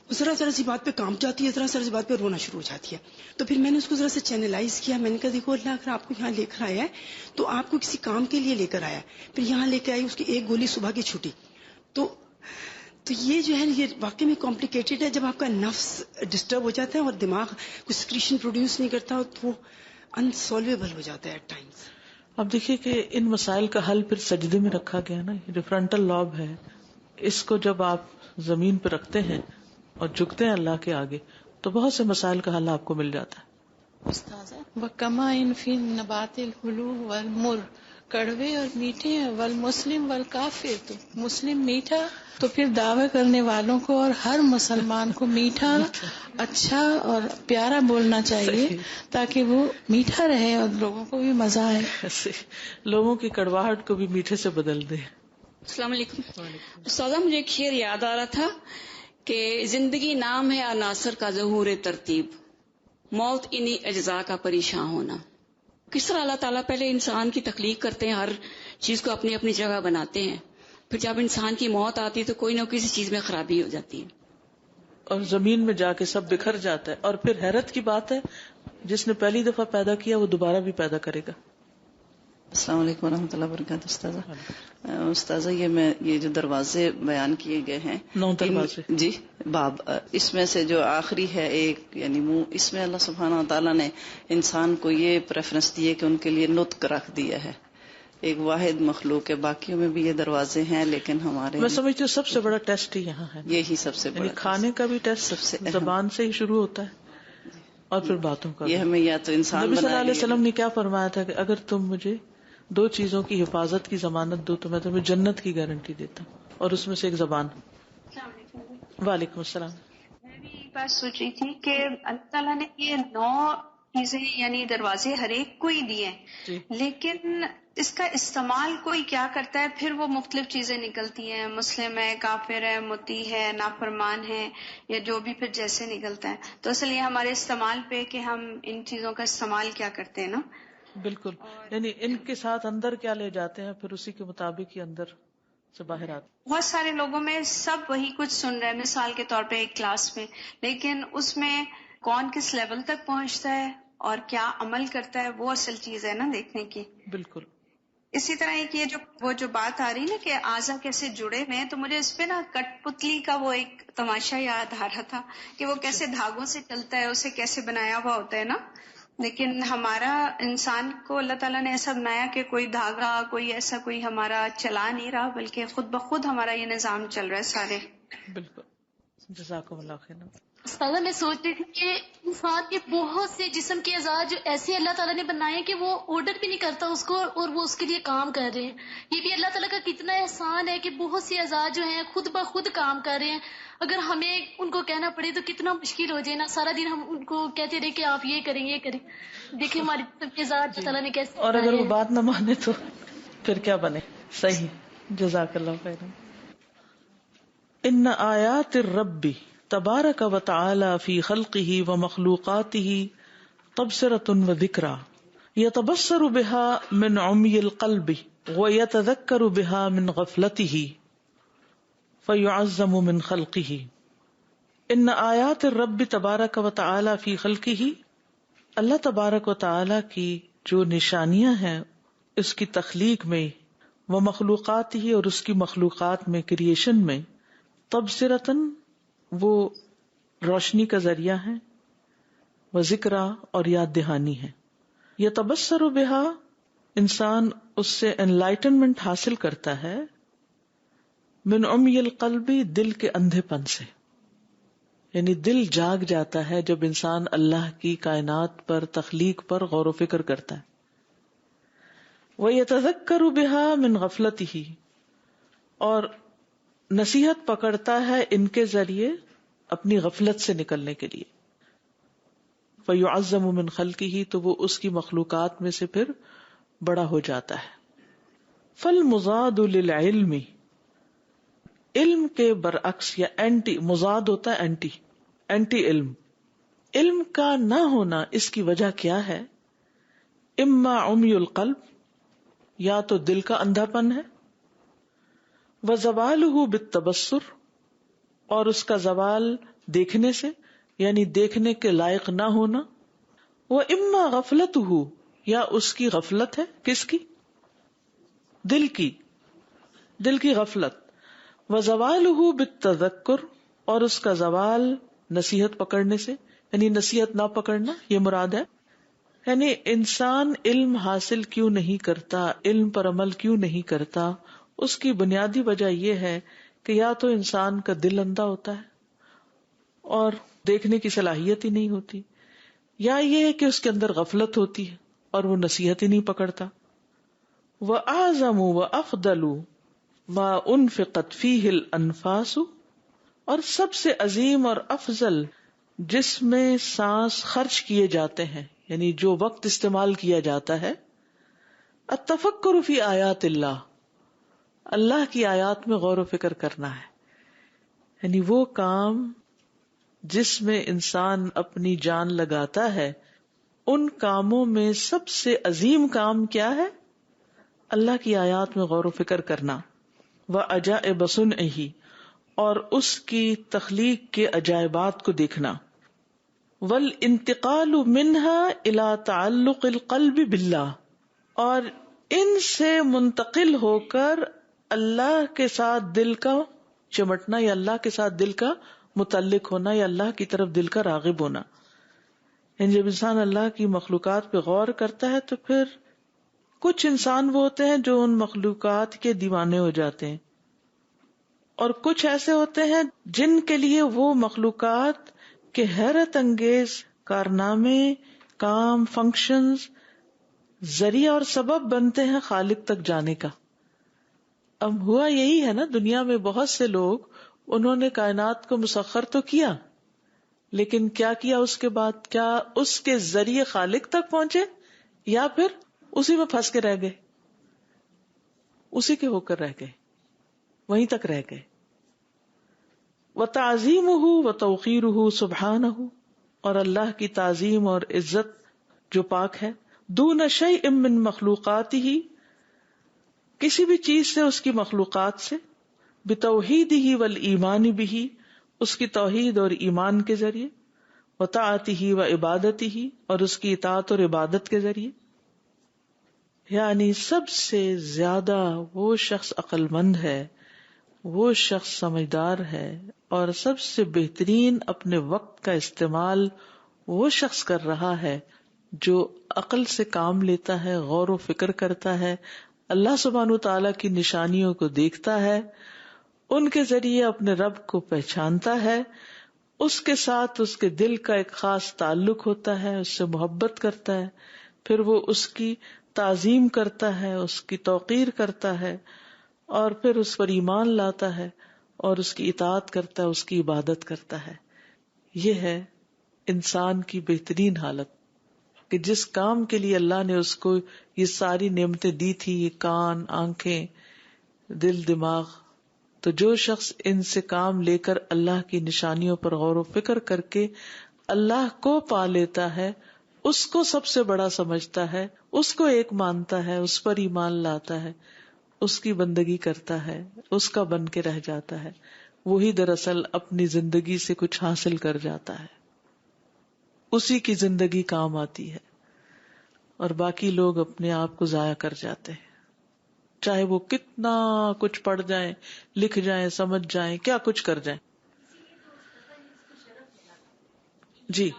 وہ ذرا سی بات پہ کانپ جاتی ہے، ذرا سی بات پہ رونا شروع ہو جاتی ہے. تو پھر میں نے اس کو ذرا سے چینلائز کیا. میں نے کہا دیکھو اللہ اگر آپ کو یہاں لے کر آیا ہے تو آپ کو کسی کام کے لیے لے کر آیا ہے، پھر یہاں لے کے آئی، اس کی ایک گولی صبح کی چھٹی. تو یہ جو ہے یہ واقعی میں کمپلیکیٹڈ ہے. جب آپ کا نفس ڈسٹرب ہو جاتا ہے اور دماغ کوئی سکریشن پروڈیوس نہیں کرتا تو وہ انسالویبل ہو جاتا ہے ایٹ ٹائمز. اب دیکھیے کہ ان مسائل کا حل پھر سجدے میں رکھا گیا نا. جو فرنٹل لوب ہے اس کو جب آپ زمین پہ رکھتے ہیں اور جھکتے ہیں اللہ کے آگے تو بہت سے مسائل کا حل آپ کو مل جاتا ہے. وَكَمَا إِن فِي النَّبَاتِ الْحُلُوُ وَالْمُرُّ، کڑوے اور میٹھے ہیں، والمسلم والکافر، تو مسلم میٹھا. تو پھر دعوی کرنے والوں کو اور ہر مسلمان کو میٹھا اچھا اور پیارا بولنا چاہیے تاکہ وہ میٹھا رہے اور لوگوں کو بھی مزہ آئے، ایسے لوگوں کی کڑواہٹ کو بھی میٹھے سے بدل دے. السلام علیکم. استاذہ مجھے ایک شعر یاد آ رہا تھا کہ زندگی نام ہے عناصر کا ظہور ترتیب، موت انہی اجزاء کا پریشان ہونا. کس طرح اللہ تعالیٰ پہلے انسان کی تخلیق کرتے ہیں، ہر چیز کو اپنی اپنی جگہ بناتے ہیں، پھر جب انسان کی موت آتی ہے تو کوئی نہ کسی چیز میں خرابی ہو جاتی ہے اور زمین میں جا کے سب بکھر جاتا ہے. اور پھر حیرت کی بات ہے جس نے پہلی دفعہ پیدا کیا وہ دوبارہ بھی پیدا کرے گا. السلام علیکم ورحمۃ اللہ وبرکاتہ. استاذہ یہ جو دروازے بیان کیے گئے ہیں 9 دروازے جی باب، اس میں سے جو آخری ہے ایک یعنی منہ، اس میں اللہ سبحانہ وتعالیٰ نے انسان کو یہ پریفرنس دی ہے کہ ان کے لیے نطق رکھ دیا ہے. ایک واحد مخلوق ہے، باقیوں میں بھی یہ دروازے ہیں لیکن ہمارے میں سمجھتی ہوں سب سے بڑا ٹیسٹ ہی یہاں ہے. یہی سب سے بڑا کھانے کا بھی ٹیسٹ سب سے زبان سے ہی شروع ہوتا ہے اور پھر باتوں کا. یہ ہمیں یا تو انسان نبی صلی اللہ علیہ وسلم نے کیا فرمایا تھا کہ اگر تم مجھے 2 چیزوں کی حفاظت کی ضمانت دو تو میں تمہیں جنت کی گارنٹی دیتا ہوں، اور اس میں سے ایک زبان. وعلیکم السلام. میں بھی ایک بات سوچ رہی تھی کہ اللہ تعالیٰ نے یہ 9 چیزیں یعنی دروازے ہر ایک کو ہی دیے، لیکن اس کا استعمال کوئی کیا کرتا ہے، پھر وہ مختلف چیزیں نکلتی ہیں، مسلم ہے، کافر ہے، مطیع ہے، نافرمان ہے، یا جو بھی پھر جیسے نکلتا ہے. تو اصل یہ ہمارے استعمال پہ کہ ہم ان چیزوں کا استعمال کیا کرتے ہیں نا. بالکل، یعنی ان کے ساتھ اندر کیا لے جاتے ہیں، پھر اسی کے مطابق ہی اندر سے باہر آتے. بہت سارے لوگوں میں سب وہی کچھ سن رہے ہیں، مثال کے طور پہ ایک کلاس میں، لیکن اس میں کون کس لیول تک پہنچتا ہے اور کیا عمل کرتا ہے، وہ اصل چیز ہے نا دیکھنے کی. بالکل. اسی طرح ایک یہ جو بات آ رہی نا کہ اعضا کیسے جڑے ہوئے ہیں، تو مجھے اس پہ نا کٹ پتلی کا وہ ایک تماشا یاد آ رہا تھا کہ وہ کیسے دھاگوں سے چلتا ہے، اسے کیسے بنایا ہوا ہوتا ہے نا. لیکن ہمارا انسان کو اللہ تعالیٰ نے ایسا بنایا کہ کوئی دھاگا، کوئی ایسا کوئی ہمارا چلا نہیں رہا، بلکہ خود بخود ہمارا یہ نظام چل رہا ہے سارے. بالکل. جزاکم اللہ خیر. استاذہ میں سوچ رہی تھی کہ انسان کے بہت سے جسم کے اعضاء جو ایسے اللہ تعالیٰ نے بنائے کہ وہ آرڈر بھی نہیں کرتا اس کو اور وہ اس کے لیے کام کر رہے ہیں. یہ بھی اللہ تعالیٰ کا کتنا احسان ہے کہ بہت سے اعضاء جو ہیں خود بخود کام کر رہے ہیں. اگر ہمیں ان کو کہنا پڑے تو کتنا مشکل ہو جائے نا، سارا دن ہم ان کو کہتے رہے کہ آپ یہ کریں یہ کریں. دیکھیں ہماری اعضاء اللہ تعالیٰ نے کیسے، اور اگر وہ بات نہ مانے تو پھر کیا بنے. صحیح. جزاک اللہ خیر. ان آیات الرب تبارک و تعالی فی خلقہ و مخلوقاتہ تبصرۃ و ذکریٰ یتبصر بها من عمی القلب ویتذکر بها من غفلتہ فیعظم من خلقہ. ان آیات الرب تبارک و تعالی فی خلقہ، اللہ تبارک و تعالی کی جو نشانیاں ہیں اس کی تخلیق میں، وہ مخلوقات ہی اور اس کی مخلوقات میں، کریشن میں، تبصرتن وہ روشنی کا ذریعہ ہے، وہ ذکرہ اور یاد دہانی ہے. یہ تبصر بہا، انسان اس سے انلائٹنمنٹ حاصل کرتا ہے، من عمی القلبی، دل کے اندھے پن سے، یعنی دل جاگ جاتا ہے جب انسان اللہ کی کائنات پر، تخلیق پر غور و فکر کرتا ہے. وَيَتَذَكَّرُ بِهَا مِنْ غَفْلَتِهِ، اور نصیحت پکڑتا ہے ان کے ذریعے اپنی غفلت سے نکلنے کے لیے. فَيُعَظَّمُ مِنْ خَلْقِهِ، تو وہ اس کی مخلوقات میں سے پھر بڑا ہو جاتا ہے. فَالْمُضَادُ لِلْعِلْمِ، علم کے برعکس یا اینٹی، مضاد ہوتا ہے اینٹی علم. علم کا نہ ہونا اس کی وجہ کیا ہے؟ اما عمی القلب، یا تو دل کا اندھا پن ہے، وزوالہ بالتبصر، اور اس کا زوال دیکھنے سے، یعنی دیکھنے کے لائق نہ ہونا. وہ اما غفلتہ، یا اس کی غفلت ہے، کس کی؟ دل کی غفلت. وزوالہ بالتذکر، اور اس کا زوال نصیحت پکڑنے سے، یعنی نصیحت نہ پکڑنا، یہ مراد ہے. یعنی انسان علم حاصل کیوں نہیں کرتا، علم پر عمل کیوں نہیں کرتا، اس کی بنیادی وجہ یہ ہے کہ یا تو انسان کا دل اندھا ہوتا ہے اور دیکھنے کی صلاحیت ہی نہیں ہوتی، یا یہ ہے کہ اس کے اندر غفلت ہوتی ہے اور وہ نصیحت ہی نہیں پکڑتا. وَأَعْظَمُ وَأَفْضَلُ مَا أُنْفِقَتْ فِيهِ الْأَنْفَاسُ، اور سب سے عظیم اور افضل جس میں سانس خرچ کیے جاتے ہیں، یعنی جو وقت استعمال کیا جاتا ہے، التفکر فی آیات اللہ، اللہ کی آیات میں غور و فکر کرنا ہے. یعنی وہ کام جس میں انسان اپنی جان لگاتا ہے، ان کاموں میں سب سے عظیم کام کیا ہے؟ اللہ کی آیات میں غور و فکر کرنا. وعجائب صنعہ، اور اس کی تخلیق کے عجائبات کو دیکھنا. والانتقال منها الى تعلق القلب باللہ، اور ان سے منتقل ہو کر اللہ کے ساتھ دل کا چمٹنا، یا اللہ کے ساتھ دل کا متعلق ہونا، یا اللہ کی طرف دل کا راغب ہونا. یعنی جب انسان اللہ کی مخلوقات پہ غور کرتا ہے تو پھر کچھ انسان وہ ہوتے ہیں جو ان مخلوقات کے دیوانے ہو جاتے ہیں، اور کچھ ایسے ہوتے ہیں جن کے لیے وہ مخلوقات کے حیرت انگیز کارنامے، کام، فنکشنز ذریعہ اور سبب بنتے ہیں خالق تک جانے کا. اب ہوا یہی ہے نا، دنیا میں بہت سے لوگ، انہوں نے کائنات کو مسخر تو کیا، لیکن کیا کیا اس کے بعد؟ کیا اس کے ذریعے خالق تک پہنچے یا پھر اسی میں پھنس کے رہ گئے، اسی کے ہو کر رہ گئے، وہیں تک رہ گئے. وَتَعْظِيمُهُ وَتَوْقِيرُهُ سُبْحَانَهُ، اور اللہ کی تعظیم اور عزت جو پاک ہے، دون شیء من مخلوقاتہ، کسی بھی چیز سے اس کی مخلوقات سے، بتوحیدہ والایمان بہ، اس کی توحید اور ایمان کے ذریعے، وطاعتہ وعبادتہ، اور اس کی اطاعت اور عبادت کے ذریعے. یعنی سب سے زیادہ وہ شخص عقل مند ہے، وہ شخص سمجھدار ہے، اور سب سے بہترین اپنے وقت کا استعمال وہ شخص کر رہا ہے جو عقل سے کام لیتا ہے، غور و فکر کرتا ہے، اللہ سبحانہ وتعالی کی نشانیوں کو دیکھتا ہے، ان کے ذریعے اپنے رب کو پہچانتا ہے، اس کے ساتھ اس کے دل کا ایک خاص تعلق ہوتا ہے، اس سے محبت کرتا ہے، پھر وہ اس کی تعظیم کرتا ہے، اس کی توقیر کرتا ہے، اور پھر اس پر ایمان لاتا ہے اور اس کی اطاعت کرتا ہے، اس کی عبادت کرتا ہے. یہ ہے انسان کی بہترین حالت، کہ جس کام کے لیے اللہ نے اس کو یہ ساری نعمتیں دی تھی، یہ کان، آنکھیں، دل، دماغ، تو جو شخص ان سے کام لے کر اللہ کی نشانیوں پر غور و فکر کر کے اللہ کو پا لیتا ہے، اس کو سب سے بڑا سمجھتا ہے، اس کو ایک مانتا ہے، اس پر ایمان لاتا ہے، اس کی بندگی کرتا ہے، اس کا بن کے رہ جاتا ہے، وہی دراصل اپنی زندگی سے کچھ حاصل کر جاتا ہے، اسی کی زندگی کام آتی ہے، اور باقی لوگ اپنے آپ کو ضائع کر جاتے ہیں، چاہے وہ کتنا کچھ پڑھ جائیں، لکھ جائیں، سمجھ جائیں، کیا کچھ کر جائیں. جی،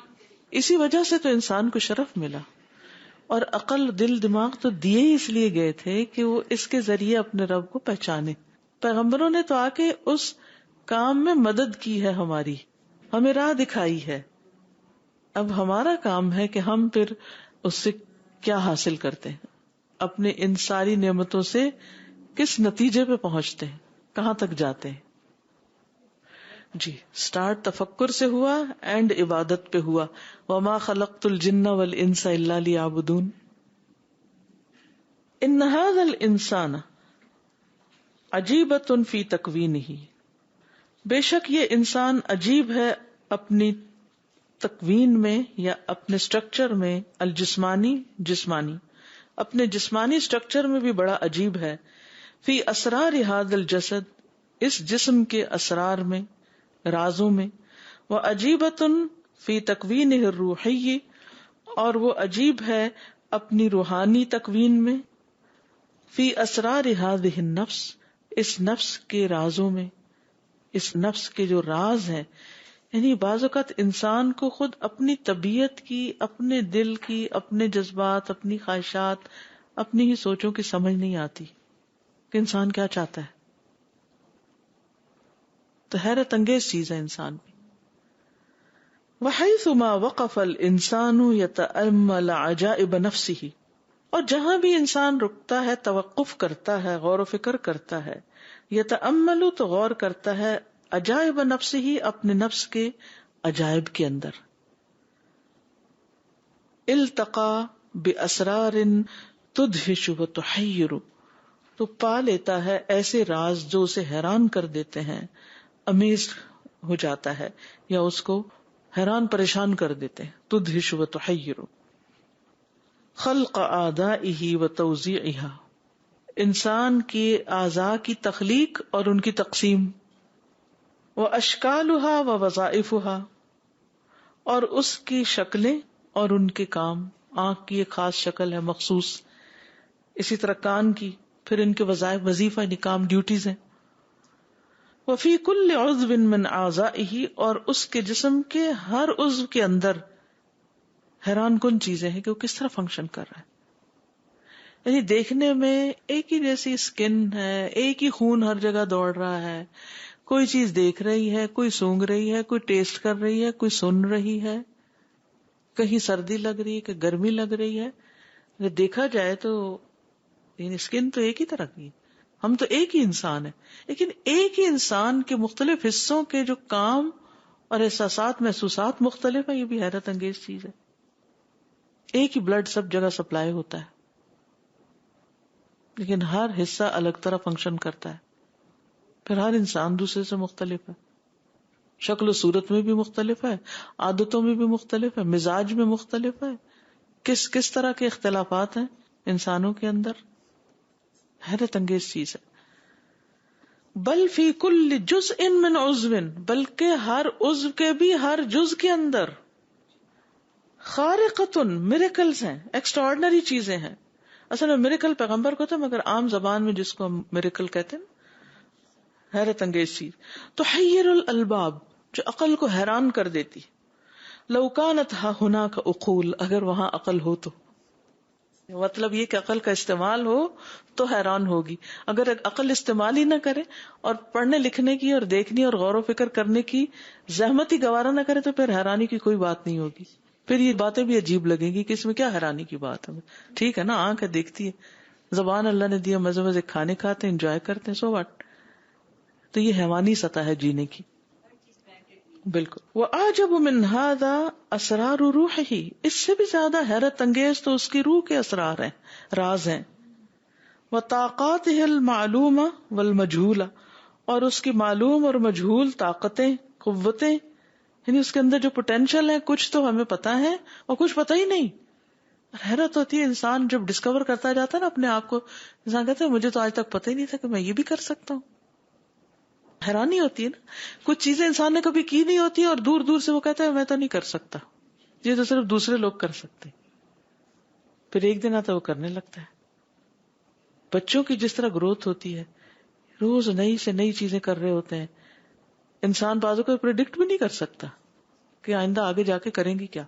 اسی وجہ سے تو انسان کو شرف ملا، اور عقل، دل، دماغ تو دیے ہی اس لیے گئے تھے کہ وہ اس کے ذریعے اپنے رب کو پہچانے. پیغمبروں نے تو آ کے اس کام میں مدد کی ہے، ہماری، ہمیں راہ دکھائی ہے. اب ہمارا کام ہے کہ ہم پھر اس سے کیا حاصل کرتے ہیں، اپنے ان ساری نعمتوں سے کس نتیجے پہ پہنچتے ہیں، کہاں تک جاتے ہیں. جی، سٹارٹ تفکر سے ہوا، اینڈ عبادت پہ ہوا. وما خلقت الجن والانس الا لیعبدون. ان هذا الانسان عجیبۃ فی تکوینہ، بے شک یہ انسان عجیب ہے اپنی تکوین میں یا اپنے اسٹرکچر میں، جسمانی اپنے جسمانی اسٹرکچر میں بھی بڑا عجیب ہے. فی اسرار ھذا الجسد، اس جسم کے اسرار میں، رازوں میں. وعجیبۃ فی تکوینہ الروحی، اور وہ عجیب ہے اپنی روحانی تکوین میں. فی اسرار ھذہ النفس، اس نفس کے رازوں میں، اس نفس کے جو راز ہیں. یعنی بعض اوقات انسان کو خود اپنی طبیعت کی، اپنے دل کی، اپنے جذبات، اپنی خواہشات، اپنی ہی سوچوں کی سمجھ نہیں آتی کہ انسان کیا چاہتا ہے. تو حیرت انگیز چیز ہے انسان بھی. وحیثما وقف الانسان یتأمل عجائب نفسہ، اور جہاں بھی انسان رکتا ہے، توقف کرتا ہے، غور و فکر کرتا ہے. یتأمل تو غور کرتا ہے، عجائب نفسہ، اپنے نفس کے عجائب کے اندر. التقا باسرار تدہش وتحیر، تو پا لیتا ہے ایسے راز جو اسے حیران کر دیتے ہیں، امیز ہو جاتا ہے، یا اس کو حیران پریشان کر دیتے ہیں. تدہش وتحیر. خلق اعضائہ وتوزیعہا، انسان کے اعضاء کی تخلیق اور ان کی تقسیم. واشکالہا ووظائفہا، اور اس کی شکلیں اور ان کے کام. آنکھ کی ایک خاص شکل ہے، مخصوص. اسی طرح کان کی، پھر ان کے وظائف، وظیفہ، نکام، ڈیوٹیز ہیں. وفی کل عضو من اعضائہ، اور اس کے جسم کے ہر عضو کے اندر حیران کن چیزیں ہیں کہ وہ کس طرح فنکشن کر رہا ہے. یعنی دیکھنے میں ایک ہی جیسی اسکن ہے، ایک ہی خون ہر جگہ دوڑ رہا ہے، کوئی چیز دیکھ رہی ہے، کوئی سونگ رہی ہے، کوئی ٹیسٹ کر رہی ہے، کوئی سن رہی ہے، کہیں سردی لگ رہی ہے کہ گرمی لگ رہی ہے. اگر دیکھا جائے تو یعنی اسکن تو ایک ہی طرح کی، ہم تو ایک ہی انسان ہیں، لیکن ایک ہی انسان کے مختلف حصوں کے جو کام اور احساسات محسوسات مختلف ہیں. یہ بھی حیرت انگیز چیز ہے. ایک ہی بلڈ سب جگہ سپلائی ہوتا ہے لیکن ہر حصہ الگ طرح فنکشن کرتا ہے. پھر ہر انسان دوسرے سے مختلف ہے, شکل و صورت میں بھی مختلف ہے, عادتوں میں بھی مختلف ہے, مزاج میں مختلف ہے. کس طرح کے اختلافات ہیں انسانوں کے اندر. حیرت انگیز چیز ہے. بل فی کل جزء من عضو, بلکہ ہر عضو کے بھی ہر جز کے اندر خارقۃ, میریکلز ہیں, ایکسٹراڈنری چیزیں ہیں. اصل میں میریکل پیغمبر کو تھا, مگر عام زبان میں جس کو ہم میریکل کہتے ہیں, حیرت انگیز چیز. تحیر الالباب, جو عقل کو حیران کر دیتی. لو کانت ہناک عقول, اگر وہاں عقل ہو تو. مطلب یہ کہ عقل کا استعمال ہو تو حیران ہوگی. اگر عقل استعمال ہی نہ کرے اور پڑھنے لکھنے کی اور دیکھنے اور غور و فکر کرنے کی زحمت ہی گوارا نہ کرے تو پھر حیرانی کی کوئی بات نہیں ہوگی. پھر یہ باتیں بھی عجیب لگیں گی کہ اس میں کیا حیرانی کی بات ہے. ٹھیک ہے نا, آنکھ ہے دیکھتی ہے, زبان اللہ نے دیا, مزے مزے کھانے کھاتے ہیں, انجوائے کرتے ہیں, سو واٹ. تو یہ حیوانی سطح ہے جینے کی. بالکل. وَأَعْجَبُ مِنْ هَذَا أَسْرَارُ رُوحِهِ, اس سے بھی زیادہ حیرت انگیز تو اس کی روح کے اسرار ہیں, راز ہیں. وَطَاقَاتِهِ الْمَعْلُومَةِ وَالْمَجْهُولَةِ, اور اس کی معلوم اور مجہول طاقتیں, قوتیں, یعنی اس کے اندر جو پوٹینشل ہے, کچھ تو ہمیں پتا ہے اور کچھ پتا ہی نہیں. حیرت ہوتی ہے انسان جب ڈسکور کرتا جاتا ہے نا اپنے آپ کو. انسان کہتا ہے مجھے تو آج تک پتہ ہی نہیں تھا کہ میں یہ بھی کر سکتا ہوں. حیرانی ہوتی ہے نا, کچھ چیزیں انسان نے کبھی کی نہیں ہوتی اور دور دور سے وہ کہتا ہے میں تو نہیں کر سکتا, یہ تو صرف دوسرے لوگ کر سکتے. پھر ایک دن آتا وہ کرنے لگتا ہے. بچوں کی جس طرح گروتھ ہوتی ہے, روز نئی سے نئی چیزیں کر رہے ہوتے ہیں. انسان بازو کو پریڈکٹ بھی نہیں کر سکتا کہ آئندہ آگے جا کے کریں گی کیا.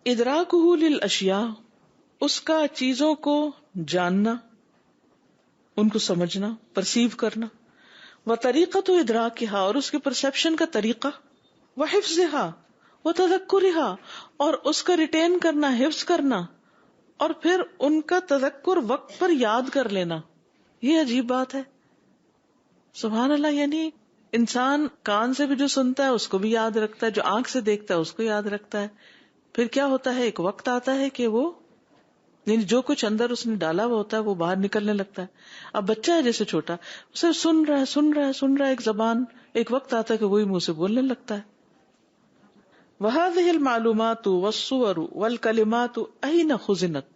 ادراکہ للاشیاء, اس کا چیزوں کو جاننا, ان کو سمجھنا, پرسیو کرنا. وطریقۃ ادراکہا, اور اس کے پرسپشن کا طریقہ. وحفظہا وتذکرہا, اور اس کا ریٹین کرنا, حفظ کرنا, اور پھر ان کا تذکر وقت پر یاد کر لینا. یہ عجیب بات ہے. سبحان اللہ. یعنی انسان کان سے بھی جو سنتا ہے اس کو بھی یاد رکھتا ہے, جو آنکھ سے دیکھتا ہے اس کو یاد رکھتا ہے. پھر کیا ہوتا ہے, ایک وقت آتا ہے کہ وہ یعنی جو کچھ اندر اس نے ڈالا ہوا ہوتا ہے وہ باہر نکلنے لگتا ہے. اب بچہ ہے جیسے چھوٹا, اسے سن رہا ہے ایک زبان, ایک وقت آتا ہے کہ وہی منہ سے بولنے لگتا ہے. وَهَذِهِ الْمَعْلُومَاتُ وَالصُّوَرُ وَالْكَلِمَاتُ أَيْنَ خُزِنَتْ,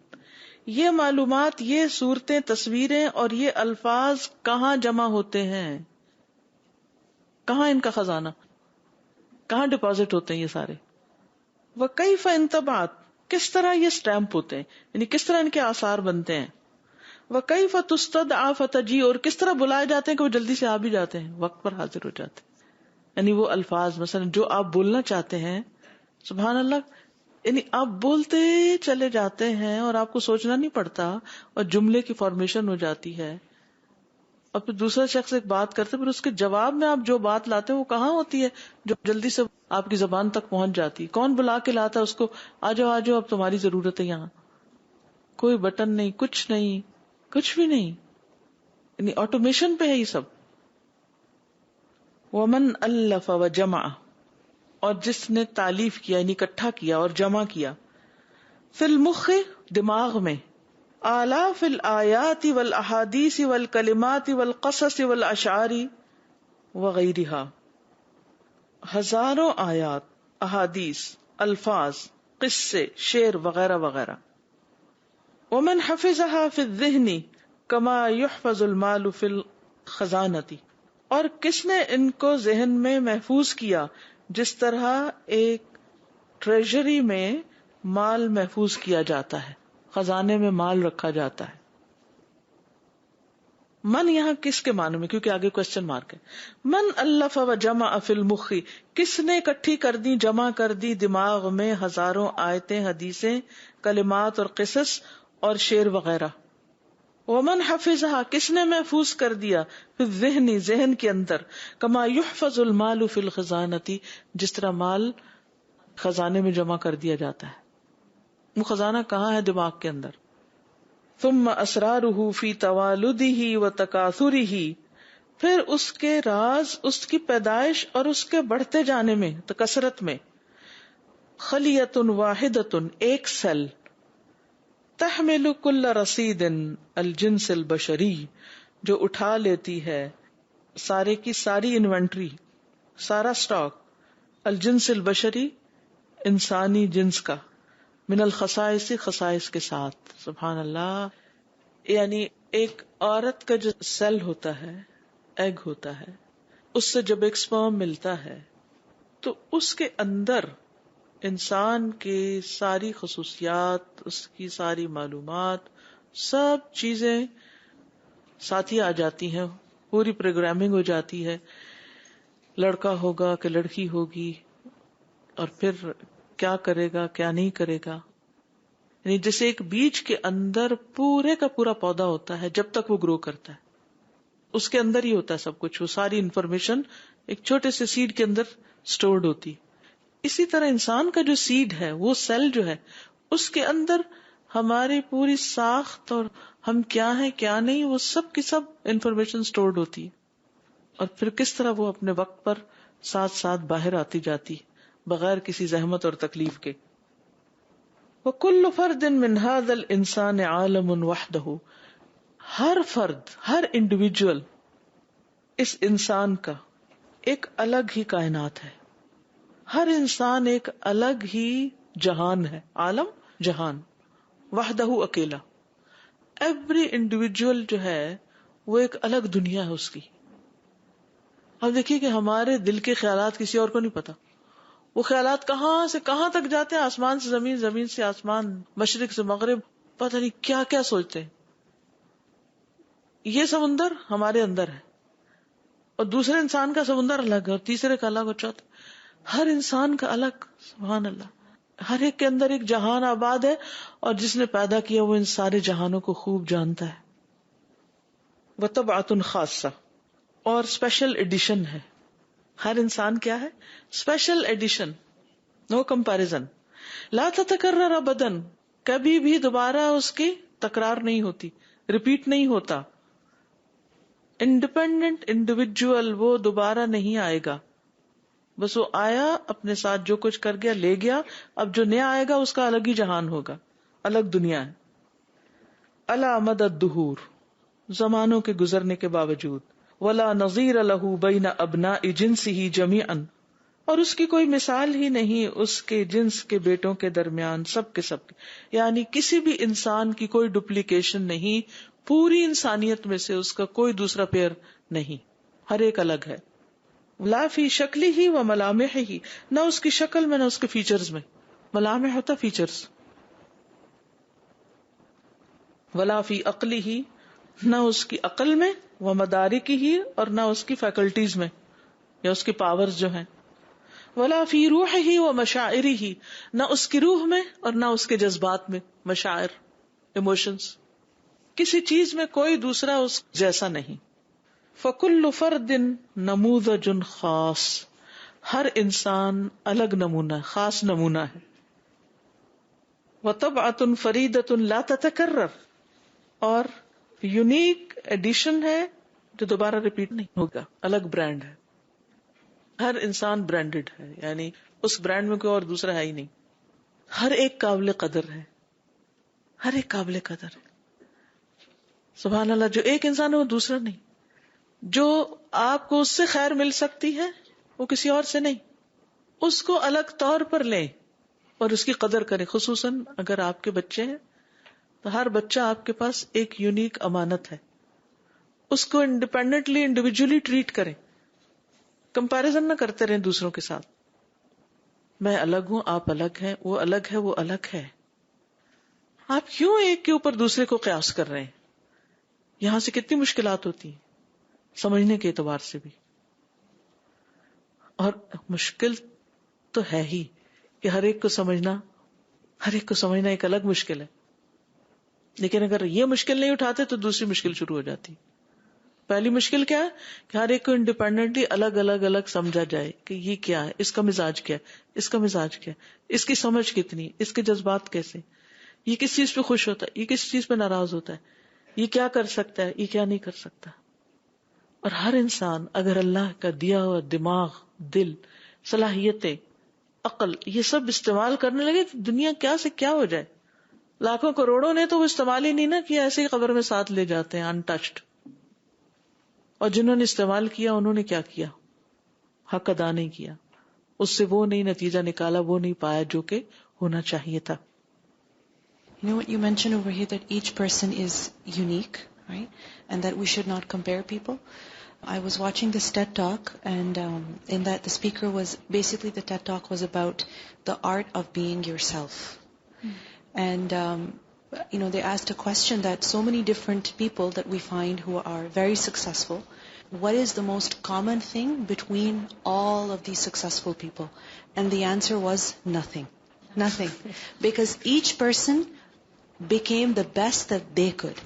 یہ معلومات, یہ صورتیں, تصویریں اور یہ الفاظ کہاں جمع ہوتے ہیں, کہاں ان کا خزانہ, کہاں ڈپازٹ ہوتے ہیں یہ سارے. وَكَيْفَ انطبعت, کس طرح یہ سٹیمپ ہوتے ہیں, یعنی کس طرح ان کے آثار بنتے ہیں. وَكَيْفَ تُسْتَدْعَى فَتَجِيءُ, اور کس طرح بلائے جاتے ہیں کہ وہ جلدی سے آ بھی جاتے ہیں, وقت پر حاضر ہو جاتے ہیں. یعنی وہ الفاظ مثلا جو آپ بولنا چاہتے ہیں, سبحان اللہ, یعنی آپ بولتے چلے جاتے ہیں اور آپ کو سوچنا نہیں پڑتا اور جملے کی فارمیشن ہو جاتی ہے. اور پھر دوسرا شخص ایک بات کرتے پھر اس کے جواب میں آپ جو بات لاتے ہیں وہ کہاں ہوتی ہے جو جلدی سے آپ کی زبان تک پہنچ جاتی. کون بلا کے لاتا ہے اس کو, آ جاؤ اب تمہاری ضرورت ہے یہاں. کوئی بٹن نہیں, کچھ نہیں, کچھ بھی نہیں, یعنی آٹومیشن پہ ہے یہ سب. ومن الف وجمع, اور جس نے تالیف کیا یعنی اکٹھا کیا اور جمع کیا. فی المخ, دماغ میں. آلاف الآیات والاحادیث والکلمات والقصص والاشعار وغیرہا, ہزاروں آیات, احادیث, الفاظ, قصے, شعر وغیرہ وغیرہ. ومن حفظها فی الذہن کما یحفظ المال فی الخزانۃ, اور کس نے ان کو ذہن میں محفوظ کیا جس طرح ایک ٹریجری میں مال محفوظ کیا جاتا ہے, خزانے میں مال رکھا جاتا ہے. من یہاں کس کے معنی میں, کیونکہ آگے کوشچن مارک ہے. من الف و جمع فی المخ, کس نے اکٹھی کر دی, جمع کر دی دماغ میں ہزاروں آیتیں, حدیثیں, کلمات اور قصص اور شعر وغیرہ. ومن حفظها, کس نے محفوظ کر دیا, فی الذہن, ذہن کے اندر, کما یحفظ المال فی الخزانۃ, جس طرح مال خزانے میں جمع کر دیا جاتا ہے. وہ خزانہ کہاں ہے, دماغ کے اندر. ثم اسرارہ فی توالدہ و تکاثرہ, پھر اس کے راز، اس کی پیدائش اور اس کے بڑھتے جانے میں، تو کثرت میں. خلیۃ واحدۃ، ایک سیل، تحمل کل رصید الجنس البشری، جو اٹھا لیتی ہے سارے کی ساری انوینٹری، سارا سٹاک، الجنس البشری، انسانی جنس کا، من الخصائص، خصائص کے ساتھ. سبحان اللہ. یعنی ایک عورت کا جو سیل ہوتا ہے، ایگ ہوتا ہے، اس سے جب ایک سپرم ملتا ہے تو اس کے اندر انسان کی ساری خصوصیات، اس کی ساری معلومات، سب چیزیں ساتھ ہی آ جاتی ہیں، پوری پروگرامنگ ہو جاتی ہے. لڑکا ہوگا کہ لڑکی ہوگی، اور پھر کیا کرے گا کیا نہیں کرے گا. یعنی جیسے ایک بیج کے اندر پورے کا پورا پودا ہوتا ہے، جب تک وہ گرو کرتا ہے اس کے اندر ہی ہوتا ہے سب کچھ، وہ ساری انفارمیشن ایک چھوٹے سے سیڈ کے اندر سٹورڈ ہوتی. اسی طرح انسان کا جو سیڈ ہے، وہ سیل جو ہے، اس کے اندر ہماری پوری ساخت اور ہم کیا ہیں کیا نہیں، وہ سب کی سب انفارمیشن سٹورڈ ہوتی ہے. اور پھر کس طرح وہ اپنے وقت پر ساتھ ساتھ باہر آتی جاتی بغیر کسی زحمت اور تکلیف کے. وَكُلُّ فَرْدٍ مِّنْ هَذَا الْإِنسَانِ عَالَمٌ وَحْدَهُ، ہر فرد، ہر انڈیویجول اس انسان کا ایک الگ ہی کائنات ہے. ہر انسان ایک الگ ہی جہان ہے. عالم، جہان. وحدہ، اکیلا. ایوری انڈیویجول جو ہے وہ ایک الگ دنیا ہے اس کی. اب دیکھیے کہ ہمارے دل کے خیالات کسی اور کو نہیں پتا. وہ خیالات کہاں سے کہاں تک جاتے ہیں، آسمان سے زمین، زمین سے آسمان، مشرق سے مغرب، پتہ نہیں کیا کیا سوچتے ہیں. یہ سمندر ہمارے اندر ہے، اور دوسرے انسان کا سمندر الگ ہے، اور تیسرے کا الگ، اور چوتھا. ہر انسان کا الگ. سبحان اللہ. ہر ایک کے اندر ایک جہان آباد ہے، اور جس نے پیدا کیا وہ ان سارے جہانوں کو خوب جانتا ہے. وَطَبْعَةٌ خاصہ، اور اسپیشل ایڈیشن ہے. ہر انسان کیا ہے؟ اسپیشل ایڈیشن، نو کمپیریزن. لا تتکرر ابدا، کبھی بھی دوبارہ اس کی تکرار نہیں ہوتی، ریپیٹ نہیں ہوتا. انڈیپینڈنٹ انڈیویجول، وہ دوبارہ نہیں آئے گا. بس وہ آیا، اپنے ساتھ جو کچھ کر گیا لے گیا. اب جو نیا آئے گا اس کا الگ ہی جہان ہوگا، الگ دنیا ہے. الا مد الدہور، زمانوں کے گزرنے کے باوجود. ولا نظیر له بین ابناء جنسہ جمیعا، اور اس کی کوئی مثال ہی نہیں اس کے جنس کے بیٹوں کے درمیان، سب کے سب. یعنی کسی بھی انسان کی کوئی ڈپلیکیشن نہیں، پوری انسانیت میں سے اس کا کوئی دوسرا پیئر نہیں، ہر ایک الگ ہے. لا فی شکلی ہی و ملامح ہی، نہ اس کی شکل میں نہ اس کے فیچرز میں. ملامح ہوتا فیچرز. ولا فی عقلی ہی، نہ اس کی عقل میں، و مدارک ہی، اور نہ اس کی فیکلٹیز میں یا اس کی پاورز جو ہیں. ولا فی روح ہی و مشاعر ہی، نہ اس کی روح میں اور نہ اس کے جذبات میں. مشاعر، ایموشنز، کسی چیز میں کوئی دوسرا اس جیسا نہیں. فکل فرد نموذج خاص، ہر انسان الگ نمونہ، خاص نمونہ ہے. وطبعۃ فریدۃ لا تتکرر، اور یونیک ایڈیشن ہے جو دوبارہ ریپیٹ نہیں ہوگا، الگ برانڈ ہے. ہر انسان برانڈڈ ہے، یعنی اس برانڈ میں کوئی اور دوسرا ہے ہی نہیں. ہر ایک قابل قدر ہے، ہر ایک قابل قدر ہے. سبحان اللہ. جو ایک انسان ہے وہ دوسرا نہیں. جو آپ کو اس سے خیر مل سکتی ہے وہ کسی اور سے نہیں. اس کو الگ طور پر لیں اور اس کی قدر کریں. خصوصاً اگر آپ کے بچے ہیں تو ہر بچہ آپ کے پاس ایک یونیک امانت ہے. اس کو انڈیپینڈنٹلی، انڈیویجولی ٹریٹ کریں. کمپیریزن نہ کرتے رہیں دوسروں کے ساتھ. میں الگ ہوں، آپ الگ ہیں، وہ الگ ہے، وہ الگ ہے. آپ کیوں ایک کے اوپر دوسرے کو قیاس کر رہے ہیں؟ یہاں سے کتنی مشکلات ہوتی ہیں سمجھنے کے اعتبار سے بھی. اور مشکل تو ہے ہی کہ ہر ایک کو سمجھنا ایک الگ مشکل ہے. لیکن اگر یہ مشکل نہیں اٹھاتے تو دوسری مشکل شروع ہو جاتی. پہلی مشکل کیا ہے کہ ہر ایک کو انڈیپینڈنٹلی الگ الگ سمجھا جائے کہ یہ کیا ہے، اس کا مزاج کیا ہے، اس کا مزاج کیا ہے، اس کی سمجھ کتنی، اس کے جذبات کیسے، یہ کس چیز پہ خوش ہوتا ہے، یہ کس چیز پہ ناراض ہوتا ہے، یہ کیا کر سکتا ہے، یہ کیا نہیں کر سکتا. اور ہر انسان اگر اللہ کا دیا ہوا دماغ، دل، صلاحیتیں، عقل یہ سب استعمال کرنے لگے تو دنیا کیا سے کیا ہو جائے. لاکھوں کروڑوں نے تو وہ استعمال ہی نہیں نہ کیا، ایسے ہی قبر میں ساتھ لے جاتے ہیں انٹچڈ. اور جنہوں نے استعمال کیا انہوں نے کیا کیا؟ حق ادا نہیں کیا، اس سے وہ نہیں نتیجہ نکالا، وہ نہیں پایا جو کہ ہونا چاہیے تھا. You know what you mentioned over here, that each person is unique, right? And that we should not compare people. I was watching this TED Talk, and in that the speaker was, basically the TED Talk was about the art of being yourself. And they asked a question that so many different people that we find who are very successful, what is the most common thing between all of these successful people? And the answer was nothing. Nothing. Because each person became the best that they could.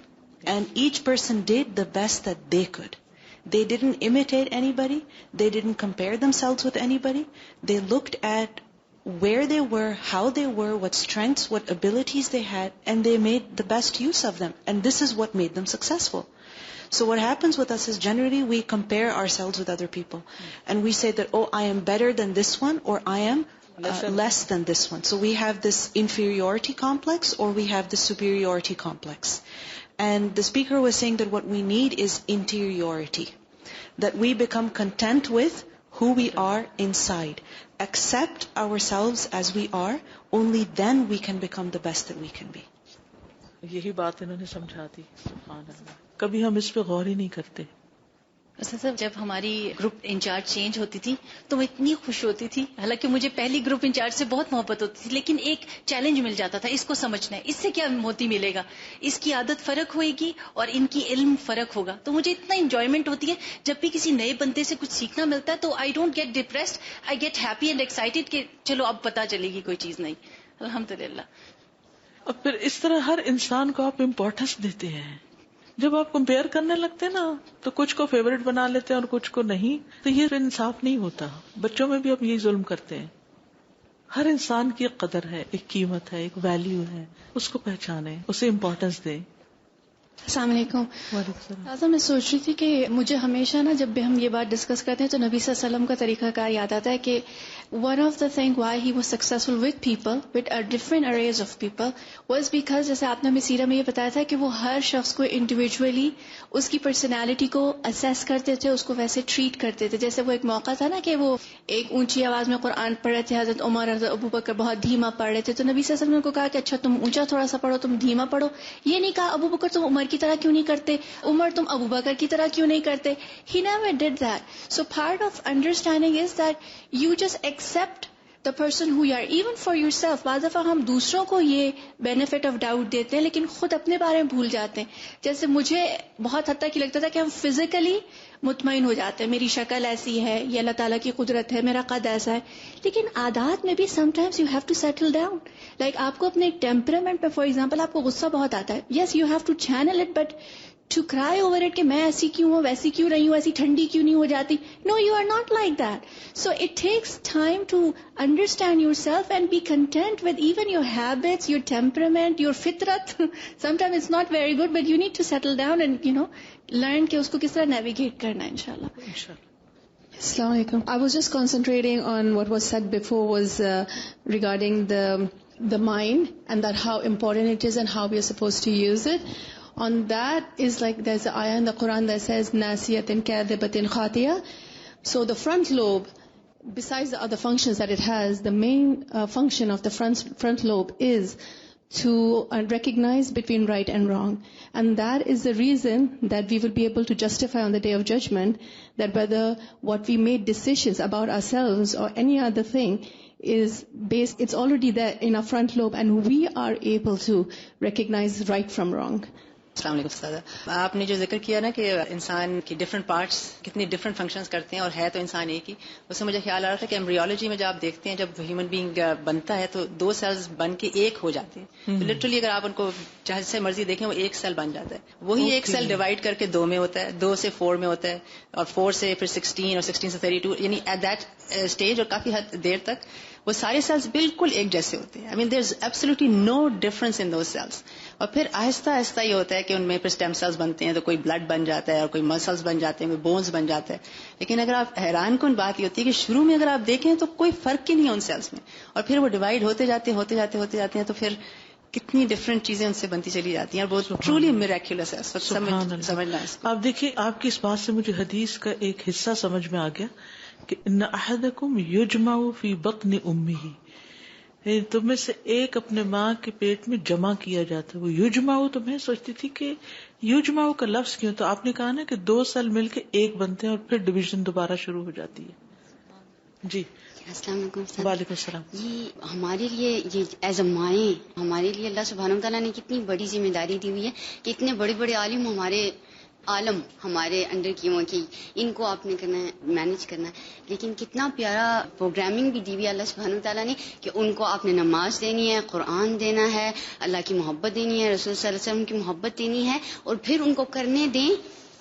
And each person did the best that they could. They didn't imitate anybody. They didn't compare themselves with anybody. They looked at where they were, how they were, what strengths, what abilities they had, and they made the best use of them. And this is what made them successful. So what happens with us is generally we compare ourselves with other people. And we say that, oh, I am better than this one, or I am less than this one. So we have this inferiority complex, or we have this superiority complex. And the speaker was saying that what we need is interiority, that we become content with who we are inside, accept ourselves as we are, only then we can become the best that we can be. یہی بات انہوں نے سمجھا دی. سبحان اللہ. کبھی ہم اس پہ غور ہی نہیں کرتے. صاحب جب ہماری گروپ انچارج چینج ہوتی تھی تو میں اتنی خوش ہوتی تھی، حالانکہ مجھے پہلی گروپ انچارج سے بہت محبت ہوتی تھی، لیکن ایک چیلنج مل جاتا تھا، اس کو سمجھنا ہے، اس سے کیا موتی ملے گا، اس کی عادت فرق ہوئے گی اور ان کی علم فرق ہوگا. تو مجھے اتنا انجوائمنٹ ہوتی ہے جب بھی کسی نئے بندے سے کچھ سیکھنا ملتا ہے، تو I don't get depressed, I get happy and excited کہ چلو اب پتا چلے گی کوئی چیز نہیں. الحمدللہ. اور پھر اس طرح ہر انسان کو آپ امپورٹنس دیتے ہیں. جب آپ کمپیئر کرنے لگتے ہیں نا تو کچھ کو فیوریٹ بنا لیتے ہیں اور کچھ کو نہیں، تو یہ انصاف نہیں ہوتا. بچوں میں بھی آپ یہی ظلم کرتے ہیں. ہر انسان کی ایک قدر ہے، ایک قیمت ہے، ایک ویلیو ہے، اس کو پہچانیں، اسے امپورٹنس دیں. السلام علیکم. تازہ میں سوچ رہی تھی کہ مجھے ہمیشہ نا جب بھی ہم یہ بات ڈسکس کرتے ہیں تو نبی صلی اللہ علیہ وسلم کا طریقہ کار یاد آتا ہے کہ one of the thing why he was successful with people with different arrays of people was because, جیسے آپ نے ہمیں سیرہ میں یہ بتایا تھا کہ وہ ہر شخص کو انڈیویجولی اس کی پرسنالٹی کو اسیس کرتے تھے، اس کو ویسے ٹریٹ کرتے تھے. جیسے وہ ایک موقع تھا نا کہ وہ ایک اونچی آواز میں قرآن پڑھ رہے تھے، حضرت عمر حضرت ابو بکر بہت دھیما پڑھ رہے تھے، تو نبی صلی اللہ علیہ وسلم کو کہا کہ اچھا تم اونچا تھوڑا سا پڑھو، تم دھیما پڑھو. یہ نہیں کہا ابو بکر تم عمر کی طرح کیوں نہیں کرتے، عمر تم ابو بکر کی طرح کیوں نہیں کرتے. He never did that. So part of understanding is that you just accept the person who you are, even for yourself. بعض دفعہ ہم دوسروں کو یہ benefit of doubt دیتے ہیں لیکن خود اپنے بارے میں بھول جاتے ہیں. جیسے مجھے بہت حد تک یہ لگتا تھا کہ ہم فزیکلی مطمئن ہو جاتے ہیں، میری شکل ایسی ہے، یہ اللہ تعالیٰ کی قدرت ہے، میرا قد ایسا ہے. لیکن عادات میں بھی sometimes you have to settle down. Like آپ کو اپنے ٹیمپرامنٹ پہ فار ایگزامپل آپ کو غصہ بہت آتا ہے، yes you have to channel it, but to cry over it کہ میں ایسی کیوں ہوں، ویسی کیوں رہی ہوں، ایسی ٹھنڈی کیوں نہیں ہو جاتی. No, you are not like that. So it takes time to understand yourself and be content with even your habits, your temperament, your fitrat. Sometimes it's not very good, but you need to settle down and learn کہ اس کو کس طرح navigate کرنا ہے انشاءاللہ. Assalamu alaikum. I was just concentrating on what was said before was regarding the mind and that how important it is and how we are supposed to use it. On that is like there's an ayah in the Quran that says nasiyatin kadhibatin khatiya. So the front lobe, besides the other functions that it has, the main function of the front lobe is to recognize between right and wrong. And that is the reason that we will be able to justify on the day of judgment that whether what we made decisions about ourselves or any other thing is based, it's already there in our front lobe and we are able to recognize right from wrong. السلام علیکم استاد. آپ نے جو ذکر کیا نا کہ انسان کی ڈفرنٹ پارٹس کتنی ڈفرنٹ فنکشنز کرتے ہیں اور ہے تو انسان ایک ہی، اس سے مجھے خیال آ رہا تھا کہ ایمبریولوجی میں جب آپ دیکھتے ہیں جب ہیومن بینگ بنتا ہے تو 2 سیلز بن کے ایک ہو جاتے ہیں. لٹرلی اگر آپ ان کو چاہے سے مرضی دیکھیں وہ ایک سیل بن جاتا ہے. وہی ایک سیل ڈیوائڈ کر کے 2 میں ہوتا ہے، 2 سے 4 میں ہوتا ہے، اور 4 سے پھر 16 اور 16 سے 32، یعنی ایٹ دیٹ اسٹیج اور کافی حد دیر تک وہ سارے سیلز بالکل ایک جیسے ہوتے ہیں. I mean there is absolutely no difference in those cells. اور پھر آہستہ آہستہ یہ ہوتا ہے کہ ان میں پھر اسٹیم سیلز بنتے ہیں, تو کوئی بلڈ بن جاتا ہے اور کوئی مسلز بن جاتے ہیں, کوئی بونز بن جاتا ہے. لیکن اگر آپ حیران کن بات یہ ہوتی ہے کہ شروع میں اگر آپ دیکھیں تو کوئی فرق ہی نہیں ہے ان سیلز میں, اور پھر وہ ڈیوائڈ ہوتے جاتے ہیں تو پھر کتنی ڈفرینٹ چیزیں ان سے بنتی چلی جاتی ہیں, اور وہ ٹرولی میریکولس ہے. سمجھنا ہے. آپ دیکھیے, آپ کی اس بات سے مجھے حدیث کا ایک حصہ سمجھ میں آ گیا کہ ان احدکم یجمع فی بطن امہ, تم میں سے ایک اپنے ماں کے پیٹ میں جمع کیا جاتا ہے. وہ یجمع, تو میں سوچتی تھی کہ یجمع کا لفظ کیوں, تو آپ نے کہا نا کہ 2 سیل مل کے ایک بنتے ہیں اور پھر ڈویژن دوبارہ شروع ہو جاتی ہے. جی السلام علیکم. وعلیکم السلام. یہ ہمارے لیے, یہ ایز اے مائیں ہمارے لیے اللہ سبحانہ وتعالیٰ نے کتنی بڑی ذمہ داری دی ہوئی ہے کہ اتنے بڑے بڑے عالم ہمارے انڈر کیے ہوئے کہ ان کو آپ نے کرنا ہے, مینج کرنا ہے. لیکن کتنا پیارا پروگرامنگ بھی دی ہوئی ہے اللہ سبحانہ وتعالیٰ نے کہ ان کو آپ نے نماز دینی ہے, قرآن دینا ہے, اللہ کی محبت دینی ہے, رسول صلی اللہ علیہ وسلم کی محبت دینی ہے, اور پھر ان کو کرنے دیں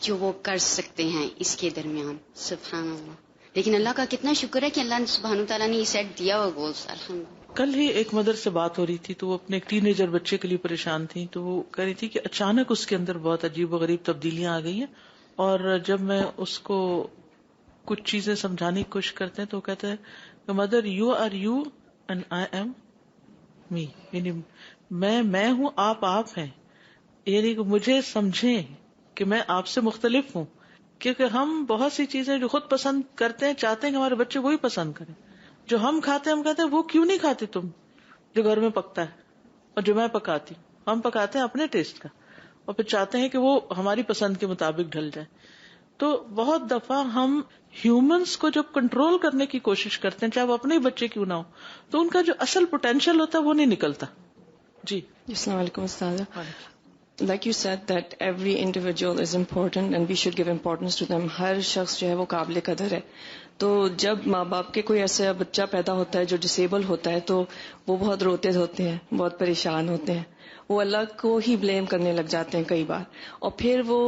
جو وہ کر سکتے ہیں اس کے درمیان. سبحان اللہ. لیکن اللہ کا کتنا شکر ہے کہ اللہ سبحانہ وتعالیٰ نے یہ سیٹ دیا ہوا گولز. الحمدللہ. کل ہی ایک مدر سے بات ہو رہی تھی, تو وہ اپنے ایک ٹین ایجر بچے کے لیے پریشان تھی. تو وہ کہہ رہی تھی کہ اچانک اس کے اندر بہت عجیب و غریب تبدیلیاں آ گئی ہیں, اور جب میں اس کو کچھ چیزیں سمجھانے کی کوشش کرتے ہیں تو وہ کہتے ہیں کہ mother you are you and I am me, یعنی میں ہوں, آپ ہیں. یعنی کہ مجھے سمجھیں کہ میں آپ سے مختلف ہوں, کیونکہ ہم بہت سی چیزیں جو خود پسند کرتے ہیں چاہتے ہیں کہ ہمارے بچے وہی پسند کریں. جو ہم کھاتے ہیں ہم کہتے ہیں وہ کیوں نہیں کھاتے تم, جو گھر میں پکتا ہے اور جو میں پکاتی ہوں. ہم پکاتے ہیں اپنے ٹیسٹ کا اور پھر چاہتے ہیں کہ وہ ہماری پسند کے مطابق ڈھل جائے. تو بہت دفعہ ہم ہیومنس کو جب کنٹرول کرنے کی کوشش کرتے ہیں, چاہے وہ اپنے ہی بچے کیوں نہ ہو, تو ان کا جو اصل پوٹینشیل ہوتا ہے وہ نہیں نکلتا. جی السلام علیکم استاذہ. Like you said that every individual is important and we should give importance to them. ہر شخص جو ہے وہ قابل قدر ہے. تو جب ماں باپ کے کوئی ایسا بچہ پیدا ہوتا ہے جو ڈسیبل ہوتا ہے تو وہ بہت روتے ہوتے ہیں, بہت پریشان ہوتے ہیں, وہ اللہ کو ہی بلیم کرنے لگ جاتے ہیں کئی بار, اور پھر وہ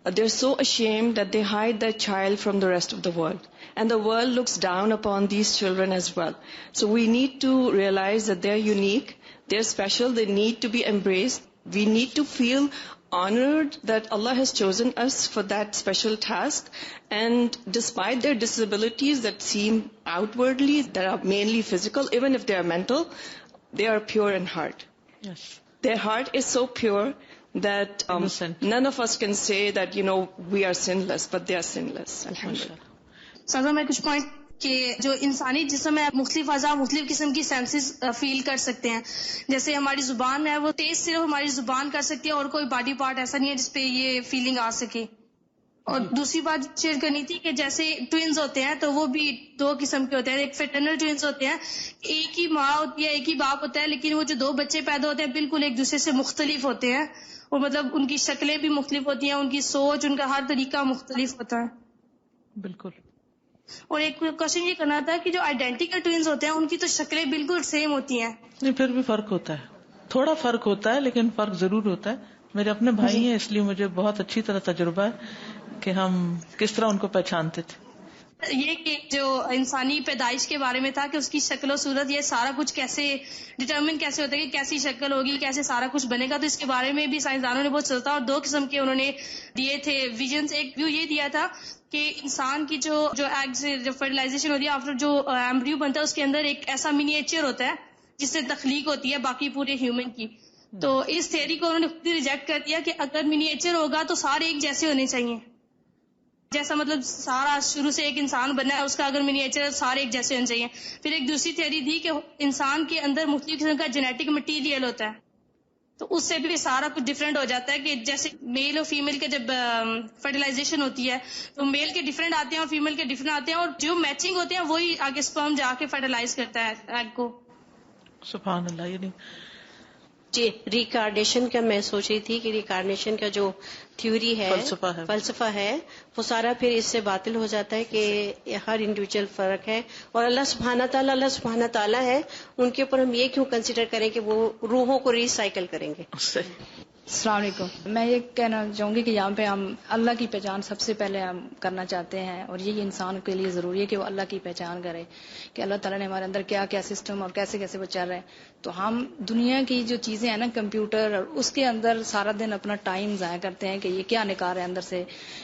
they're so ashamed that they hide their child from the rest of the world, and the world looks down upon these children as well. So we need to realize that they're unique, they're special, they need to be embraced. We need to feel honored that Allah has chosen us for that special task, and despite their disabilities that seem outwardly, that are mainly physical, even if they are mental, they are pure in heart. Yes. Their heart is so pure that none of us can say that, we are sinless, but they are sinless. Alhamdulillah. سر میں کچھ پوائنٹ کہ جو انسانی جسم ہے مختلف اعضاء مختلف قسم کی سینسز فیل کر سکتے ہیں. جیسے ہماری زبان ہے وہ ٹیسٹ صرف ہماری زبان کر سکتی ہے, اور کوئی باڈی پارٹ ایسا نہیں ہے جس پہ یہ فیلنگ آ سکے. اور دوسری بات شیئر کرنی تھی کہ جیسے ٹوئنز ہوتے ہیں تو وہ بھی 2 قسم کے ہوتے ہیں. ایک فیٹرنل ٹوئنز ہوتے ہیں, ایک ہی ماں ہوتی ہے, ایک ہی باپ ہوتا ہے, لیکن وہ جو 2 بچے پیدا ہوتے ہیں بالکل ایک دوسرے سے مختلف ہوتے ہیں, اور مطلب ان کی شکلیں بھی مختلف ہوتی ہیں, ان کی سوچ, ان کا ہر طریقہ مختلف ہوتا ہے. بالکل. اور ایک کوشچن یہ کرنا تھا کہ جو آئیڈینٹیکل ٹوئنز ہوتے ہیں ان کی تو شکلیں بالکل سیم ہوتی ہیں. نہیں, پھر بھی فرق ہوتا ہے, تھوڑا فرق ہوتا ہے, لیکن فرق ضرور ہوتا ہے. میرے اپنے بھائی ہیں, اس لیے مجھے بہت اچھی طرح تجربہ ہے کہ ہم کس طرح ان کو پہچانتے تھے. یہ کہ جو انسانی پیدائش کے بارے میں تھا کہ اس کی شکل و صورت, یہ سارا کچھ کیسے ڈٹرمن کیسے ہوتا ہے کہ کیسی شکل ہوگی, کیسے سارا کچھ بنے گا, تو اس کے بارے میں بھی سائنسدانوں نے بہت سوچا, اور 2 قسم کے انہوں نے دیے تھے ویژنز. ایک ویو یہ دیا تھا کہ انسان کی جو ایگ سے جو فرٹیلائزیشن ہوتی ہے, آفٹر جو ایمبریو بنتا ہے, اس کے اندر ایک ایسا منیچر ہوتا ہے جس سے تخلیق ہوتی ہے باقی پورے ہیومن کی. تو اس تھیوری کو انہوں نے خود ہی ریجیکٹ کر دیا کہ اگر منیچر ہوگا تو سارے ایک جیسے ہونے چاہیے. جیسا مطلب سارا شروع سے ایک انسان بننا ہے, اس کا اگر منیچر سارے ایک جیسے ہونے چاہیے. پھر ایک دوسری تھیوری تھی کہ انسان کے اندر مختلف قسم کا جینیٹک مٹیریل ہوتا ہے, تو اس سے بھی سارا کچھ ڈفرینٹ ہو جاتا ہے. کہ جیسے میل اور فیمیل کے جب فرٹیلائزیشن ہوتی ہے تو میل کے ڈفرینٹ آتے ہیں اور فیمیل کے ڈفرینٹ آتے ہیں, اور جو میچنگ ہوتے ہیں وہی آگے سپرم جا کے فرٹیلائز کرتا ہے ایگ کو. سبحان اللہ. یعنی جی ریکارنیشن کا میں سوچ رہی تھی کہ ریکارنیشن کا جو تھیوری ہے, فلسفہ ہے, وہ سارا پھر اس سے باطل ہو جاتا ہے کہ ہر انڈیویجول فرق ہے, اور اللہ سبحانہ تعالیٰ ہے, ان کے اوپر ہم یہ کیوں کنسیڈر کریں کہ وہ روحوں کو ریسائیکل کریں گے. السلام علیکم. میں یہ کہنا چاہوں گی کہ یہاں پہ ہم اللہ کی پہچان سب سے پہلے ہم کرنا چاہتے ہیں، اور یہی انسان کے لیے ضروری ہے کہ وہ اللہ کی پہچان کرے کہ اللہ تعالیٰ نے ہمارے اندر کیا کیا سسٹم اور کیسے کیسے وہ چل رہے ہیں. تو ہم دنیا کی جو چیزیں ہیں نا، کمپیوٹر، اور اس کے اندر سارا دن اپنا ٹائم ضائع کرتے ہیں کہ یہ کیا نکال رہے ہیں اندر سے.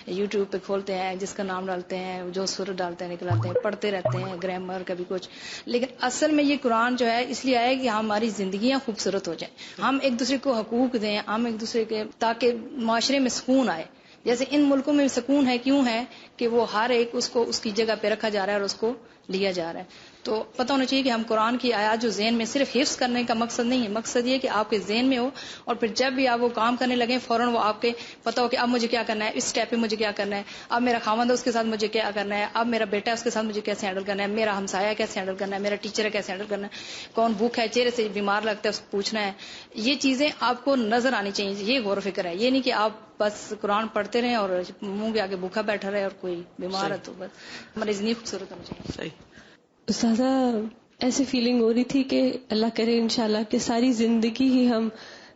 یوٹیوب پہ کھولتے ہیں، جس کا نام ڈالتے ہیں، جو سر ڈالتے ہیں نکلاتے ہیں، پڑھتے رہتے ہیں گرامر کبھی کچھ. لیکن اصل میں یہ قرآن جو ہے اس لیے آیا کہ ہماری زندگیاں خوبصورت ہو جائیں، ہم ایک دوسرے کو حقوق دیں، ہم ایک دوسرے کے، تاکہ معاشرے میں سکون آئے. جیسے ان ملکوں میں سکون ہے، کیوں ہے کہ وہ ہر ایک اس کو اس کی جگہ پہ رکھا جا رہا ہے اور اس کو لیا جا رہا ہے. تو پتہ ہونا چاہیے کہ ہم قرآن کی آیات جو ذہن میں صرف حفظ کرنے کا مقصد نہیں ہے، مقصد یہ کہ آپ کے ذہن میں ہو، اور پھر جب بھی آپ وہ کام کرنے لگیں فوراً وہ آپ کے پتہ ہو کہ اب مجھے کیا کرنا ہے، اس اسٹیپ پہ مجھے کیا کرنا ہے، اب میرا خاوند ہے اس کے ساتھ مجھے کیا کرنا ہے، اب میرا بیٹا ہے اس کے ساتھ مجھے کیسے ہینڈل کرنا ہے، میرا ہمسایہ کیسے ہینڈل کرنا ہے، میرا ٹیچر ہے کیسے ہینڈل کرنا ہے، کون بھوک ہے، چہرے سے بیمار لگتا ہے اس کو پوچھنا ہے. یہ چیزیں آپ کو نظر آنی چاہیے. یہ غور و فکر ہے، یہ نہیں کہ آپ بس قرآن پڑھتے رہیں اور منہ کے آگے بھوکا بیٹھا رہے اور کوئی بیمار ہے تو بس. ہماری زندگی خوبصورت ہونی چاہیے. صحیح. استاذہ ایسی فیلنگ ہو رہی تھی کہ اللہ کرے انشاءاللہ کہ ساری زندگی ہی ہم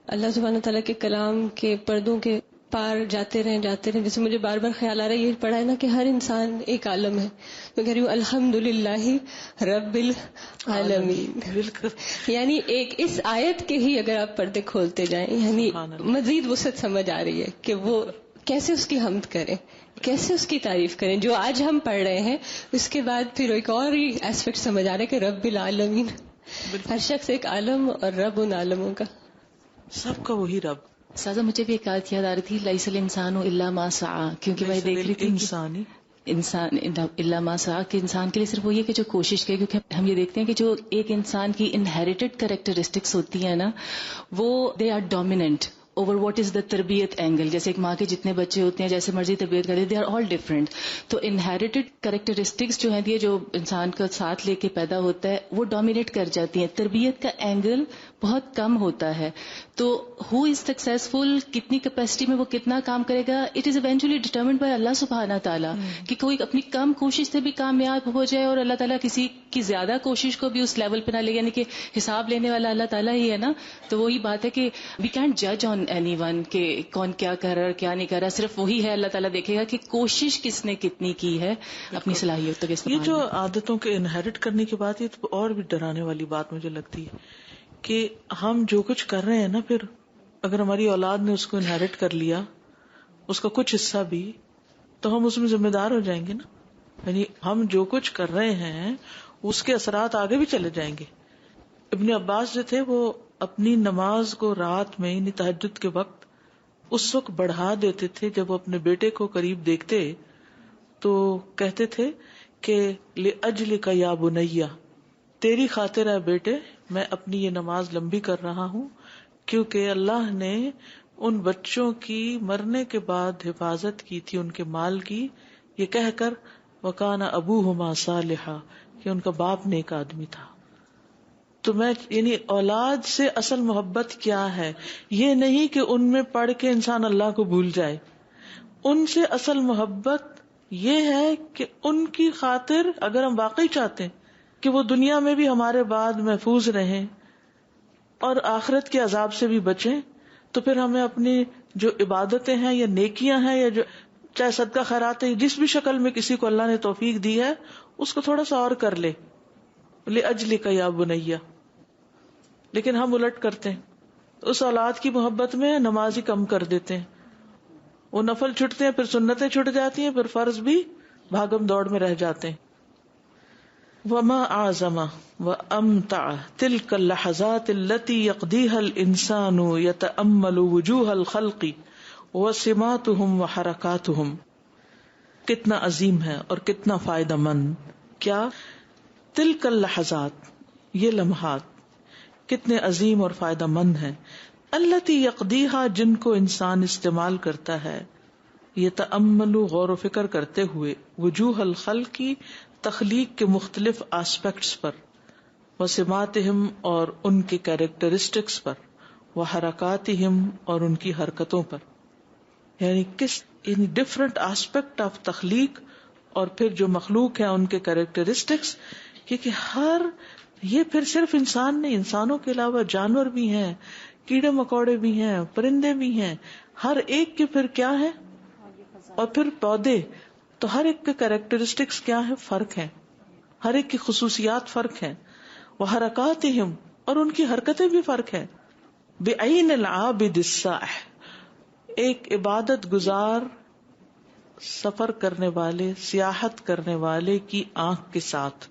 اللہ سبحانہ تعالیٰ کے کلام کے پردوں کے پار جاتے رہیں. جیسے مجھے بار بار خیال آ رہا ہے، یہ پڑھا ہے نا کہ ہر انسان ایک عالم ہے. میں کہہ رہی ہوں الحمدللہ رب العالمین. یعنی ایک اس آیت کے ہی اگر آپ پردے کھولتے جائیں، یعنی مزید وسعت سمجھ آ رہی ہے کہ وہ کیسے اس کی حمد کریں، کیسے اس کی تعریف کریں. جو آج ہم پڑھ رہے ہیں اس کے بعد پھر ایک اور ہی ایسپیکٹ سمجھ آ رہا ہے کہ رب العالمین، ہر شخص ایک عالم اور رب ان عالموں کا، سب کا وہی رب. سازا مجھے بھی ایک آیت یاد آ رہی تھی، لیس الانسان الا ما سعی، کیونکہ میں دیکھ رہی تھی انسان الا ما سعی کہ انسان کے لیے صرف وہ یہ کہ جو کوشش کرے. کیونکہ ہم یہ دیکھتے ہیں کہ جو ایک انسان کی انہیریٹڈ کریکٹرسٹکس ہوتی ہیں نا، وہ they are dominant over what is the تربیت اینگل. جیسے ایک ماں کے جتنے بچے ہوتے ہیں جیسے مرضی تربیت کرتے، دے آر آل ڈفرینٹ. تو انہیریٹڈ کریکٹرسٹکس جو ہیں جو انسان کا ساتھ لے کے پیدا ہوتا ہے وہ ڈومینیٹ کر جاتی ہیں. تربیت کا اینگل بہت کم ہوتا ہے. تو ہو از سکسیزفل، کتنی کیپیسٹی میں وہ کتنا کام کرے گا، it is eventually determined by اللہ سبحانہ تعالیٰ. کہ کوئی اپنی کم کوشش سے بھی کامیاب ہو جائے اور اللہ تعالیٰ کسی کی زیادہ کوشش کو بھی اس لیول پہ نہ لے، یعنی کہ حساب لینے والا اللہ تعالیٰ ہی ہے نا. تو وہی بات ہے کہ وی کینٹ جج آن اینی ون کہ کون کیا کر رہا ہے کیا نہیں کر رہا. صرف وہی ہے، اللہ تعالیٰ دیکھے گا کہ کوشش کس نے کتنی کی ہے اپنی صلاحیتوں کے استعمال. یہ جو عادتوں کے انہیرٹ کرنے کی بات، یہ تو اور بھی ڈرانے والی بات مجھے لگتی ہے کہ ہم جو کچھ کر رہے ہیں نا، پھر اگر ہماری اولاد نے اس کو انہیرٹ کر لیا، اس کا کچھ حصہ بھی، تو ہم اس میں ذمہ دار ہو جائیں گے نا. یعنی ہم جو کچھ کر رہے ہیں اس کے اثرات آگے بھی چلے جائیں گے. ابن عباس جو تھے وہ اپنی نماز کو رات میں یعنی تہجد کے وقت اس وقت بڑھا دیتے تھے جب وہ اپنے بیٹے کو قریب دیکھتے تو کہتے تھے کہ لِأَجْلِكَ يَا بُنَيَّ، تیری خاطر ہے بیٹے میں اپنی یہ نماز لمبی کر رہا ہوں، کیونکہ اللہ نے ان بچوں کی مرنے کے بعد حفاظت کی تھی ان کے مال کی، یہ کہہ کر وَكَانَ أَبُوهُمَا صَالِحًا کہ ان کا باپ نیک آدمی تھا. تو میں یعنی اولاد سے اصل محبت کیا ہے، یہ نہیں کہ ان میں پڑھ کے انسان اللہ کو بھول جائے. ان سے اصل محبت یہ ہے کہ ان کی خاطر اگر ہم واقعی چاہتے ہیں کہ وہ دنیا میں بھی ہمارے بعد محفوظ رہیں اور آخرت کے عذاب سے بھی بچیں، تو پھر ہمیں اپنی جو عبادتیں ہیں یا نیکیاں ہیں یا جو چاہے صدقہ خیرات ہے، جس بھی شکل میں کسی کو اللہ نے توفیق دی ہے اس کو تھوڑا سا اور کر لے. لِأَجْلِكَ يَا بُنَيَّ. لیکن ہم الٹ کرتے ہیں، اس اولاد کی محبت میں نماز ہی کم کر دیتے ہیں. وہ نفل چھٹتے ہیں، پھر سنتیں چھٹ جاتی ہیں، پھر فرض بھی بھاگم دوڑ میں رہ جاتے ہیں. وَمَا أَعْظَمَ وَأَمْتَعَ تِلْكَ اللَّحَظَاتِ الَّتِي يَقْضِيهَا الْإِنسَانُ يَتَأَمَّلُ وُجُوهَ الْخَلْقِ وَسِمَاتُهُمْ وَحَرَكَاتُهُمْ. کتنا عظیم ہے اور کتنا فائدہ مند. کیا؟ تِلْكَ اللَّحَظَات، یہ لمحات کتنے عظیم اور فائدہ مند ہیں. الَّتِي يَقْضِيهَا، جن کو انسان استعمال کرتا ہے، يَتَأَمَّلُ غور و فکر کرتے ہوئے، وجوہ الخلق تخلیق کے مختلف آسپیکٹس پر، وسماتہم اور ان کے کیریکٹرسٹکس پر، وحرکاتہم اور ان کی حرکتوں پر. یعنی ڈفرنٹ آسپیکٹ آف تخلیق اور پھر جو مخلوق ہیں ان کے کیریکٹرسٹکس. کیونکہ یہ پھر صرف انسان نہیں، انسانوں کے علاوہ جانور بھی ہیں کیڑے مکوڑے بھی ہیں، پرندے بھی ہیں، ہر ایک کے پھر کیا ہے، اور پھر پودے، تو ہر ایک کے کیریکٹرسٹکس کیا ہے، فرق ہے، ہر ایک کی خصوصیات فرق ہیں. وحرکاتہم، اور ان کی حرکتیں بھی فرق ہیں. بعین العابد السائح، ایک عبادت گزار سفر کرنے والے، سیاحت کرنے والے کی آنکھ کے ساتھ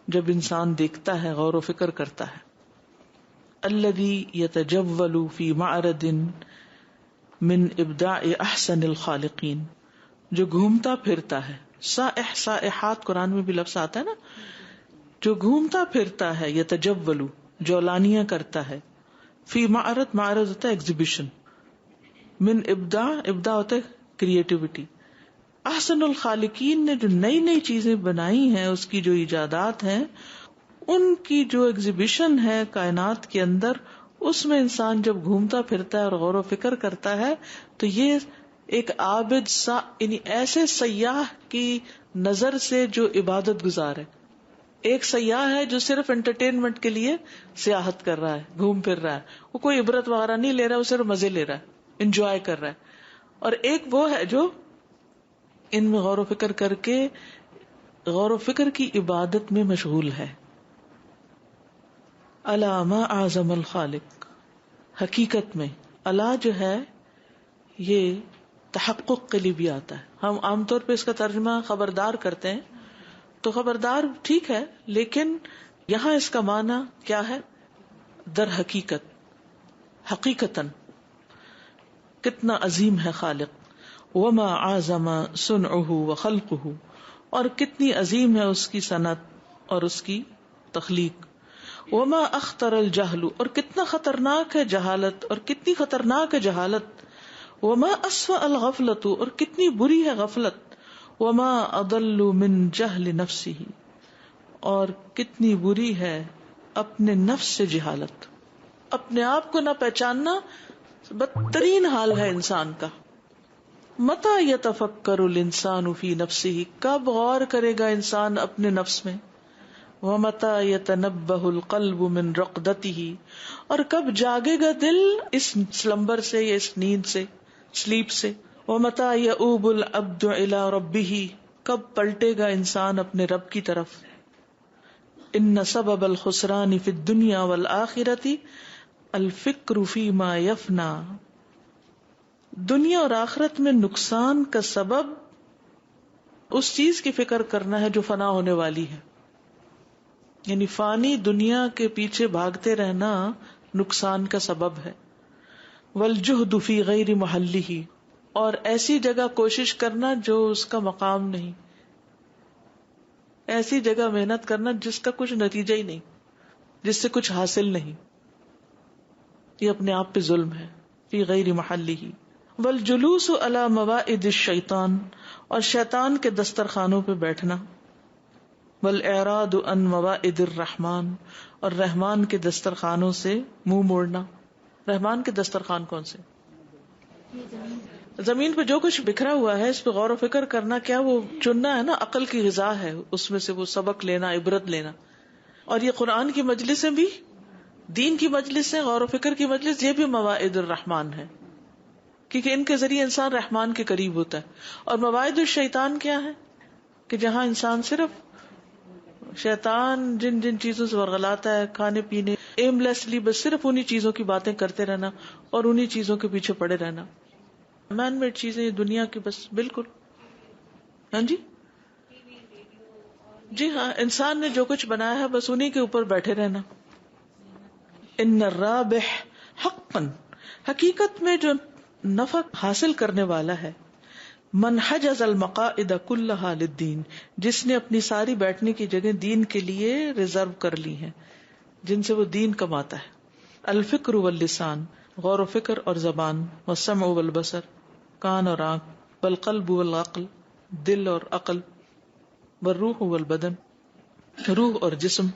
جب انسان دیکھتا ہے، غور و فکر کرتا ہے. الذی یتجول فی معرض من ابداع احسن الخالقین، جو گھومتا پھرتا ہے. سائح، سائحات قرآن میں بھی لفظ آتا ہے نا، جو گھومتا پھرتا ہے، یتجول جولانیاں کرتا ہے. فی معرض، معرض ہوتا ہے ایگزیبیشن، من ابداع، ابداع ہوتا ہے کریٹیوٹی. احسن الخالقین نے جو نئی نئی چیزیں بنائی ہیں، اس کی جو ایجادات ہیں، ان کی جو ایگزیبیشن ہے کائنات کے اندر، اس میں انسان جب گھومتا پھرتا ہے اور غور و فکر کرتا ہے تو یہ ایک عابد یعنی ایسے سیاح کی نظر سے جو عبادت گزار ہے. ایک سیاح ہے جو صرف انٹرٹینمنٹ کے لیے سیاحت کر رہا ہے، گھوم پھر رہا ہے، وہ کوئی عبرت وغیرہ نہیں لے رہا، وہ صرف مزے لے رہا ہے، انجوائے کر رہا ہے. اور ایک وہ ہے جو ان میں غور و فکر کر کے غور و فکر کی عبادت میں مشغول ہے. الا ما اعظم الخالق، حقیقت میں الا جو ہے یہ تحقق کے لیے بھی آتا ہے. ہم عام طور پہ اس کا ترجمہ خبردار کرتے ہیں، تو خبردار ٹھیک ہے، لیکن یہاں اس کا معنی کیا ہے؟ در حقیقت، حقیقتاً کتنا عظیم ہے خالق. وما اعظم صنعه وخلقه، اور کتنی عظیم ہے اس کی صنعت اور اس کی تخلیق. وما اخطر الجہل، اور کتنا خطرناک ہے جہالت، اور کتنی خطرناک ہے جہالت. وما اسوأ الغفلۃ، اور کتنی بری ہے غفلت. وما اضل من جہل نفسہ، اور کتنی بری ہے اپنے نفس سے جہالت. اپنے آپ کو نہ پہچاننا بدترین حال ہے انسان کا. متى يتفکر الانسان فی نفسہ، کب غور کرے گا انسان اپنے نفس میں. ومتى يتنبہ القلب من رقدتہ، اور کب جاگے گا دل اس سلمبر سے یا اس نیند سے، سلیپ سے. ومتى يؤوب العبد الى ربہ، کب پلٹے گا انسان اپنے رب کی طرف. ان سبب الخسران فی الدنیا والآخرۃ الفکر فیما یفنا، دنیا اور آخرت میں نقصان کا سبب اس چیز کی فکر کرنا ہے جو فنا ہونے والی ہے. یعنی فانی دنیا کے پیچھے بھاگتے رہنا نقصان کا سبب ہے. والجہد فی غیر محلہ، اور ایسی جگہ کوشش کرنا جو اس کا مقام نہیں، ایسی جگہ محنت کرنا جس کا کچھ نتیجہ ہی نہیں، جس سے کچھ حاصل نہیں، یہ اپنے آپ پہ ظلم ہے. فی غیر محلہ. والجلوس علی موائد الشیطان، اور شیطان کے دسترخوانوں پہ بیٹھنا. والاعراض عن موائد الرحمن، اور رحمان کے دسترخوانوں سے منہ موڑنا. رحمان کے دسترخوان کون سے؟ زمین پہ جو کچھ بکھرا ہوا ہے اس پہ غور و فکر کرنا، کیا وہ چننا ہے نا، عقل کی غذا ہے، اس میں سے وہ سبق لینا، عبرت لینا. اور یہ قرآن کی مجلسیں بھی، دین کی مجلسیں، غور و فکر کی مجلس، یہ بھی موائد الرحمان ہے، کیونکہ ان کے ذریعے انسان رحمان کے قریب ہوتا ہے. اور موائد الشیطان کیا ہے؟ کہ جہاں انسان صرف شیطان جن جن چیزوں سے ورغلاتا ہے، کھانے پینے، ایم لیسلی بس صرف انہی چیزوں کی باتیں کرتے رہنا اور انہی چیزوں کے پیچھے پڑے رہنا. مین میڈ چیزیں دنیا کی بس بالکل. ہاں جی جی ہاں، انسان نے جو کچھ بنایا ہے بس انہی کے اوپر بیٹھے رہنا. ان الرابح حقا، حقیقت میں جو نفع حاصل کرنے والا ہے، من حجز المقاعد کلھا للدین، جس نے اپنی ساری بیٹھنے کی جگہ دین کے لیے ریزرو کر لی ہیں، جن سے وہ دین کماتا ہے. الفکر واللسان، غور و فکر اور زبان. والسمع والبصر، کان اور آنکھ. والقلب والعقل، دل اور عقل. والروح والبدن، روح اور جسم.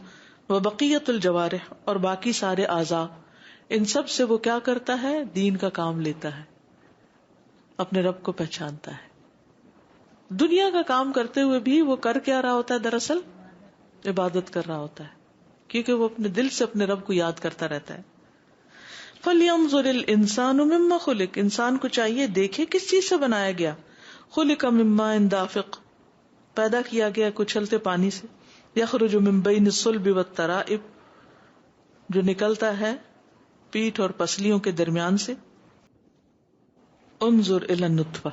وبقیت الجوارح، اور باقی سارے اعضاء. ان سب سے وہ کیا کرتا ہے؟ دین کا کام لیتا ہے، اپنے رب کو پہچانتا ہے. دنیا کا کام کرتے ہوئے بھی وہ کر کیا رہا ہوتا ہے؟ دراصل عبادت کر رہا ہوتا ہے، کیونکہ وہ اپنے دل سے اپنے رب کو یاد کرتا رہتا ہے. فَلْيَنْظُرِ الْإِنسَانُ مِمَّا خُلِقَ، انسان کو چاہیے دیکھے کس چیز سے بنایا گیا. خُلِقَ مِن مَاءٍ دَافِقٍ، پیدا کیا گیا کچھ چلتے پانی سے. یخرج من بین الصلب والترائب، جو نکلتا ہے پیٹھ اور پسلیوں کے درمیان سے. انظر الی النطفہ،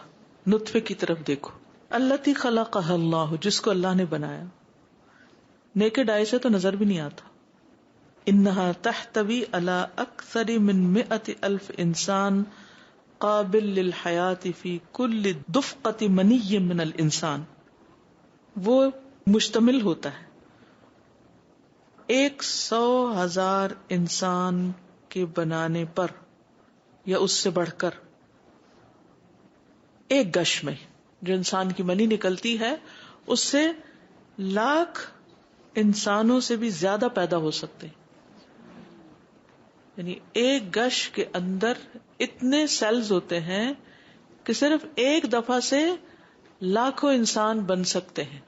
نطفے کی طرف دیکھو. التی خلقها اللہ، جس کو اللہ نے بنایا. نیکڈ آئی سے تو نظر بھی نہیں آتا. انہا تحتوی علی اکثر من 100,000 انسان قابل للحیات فی کل دفقۃ منی من الانسان. وہ مشتمل ہوتا ہے 100,000 انسان کے بنانے پر یا اس سے بڑھ کر. ایک گش میں جو انسان کی منی نکلتی ہے اس سے لاکھ انسانوں سے بھی زیادہ پیدا ہو سکتے. یعنی ایک گش کے اندر اتنے سیلز ہوتے ہیں کہ صرف ایک دفعہ سے لاکھوں انسان بن سکتے ہیں.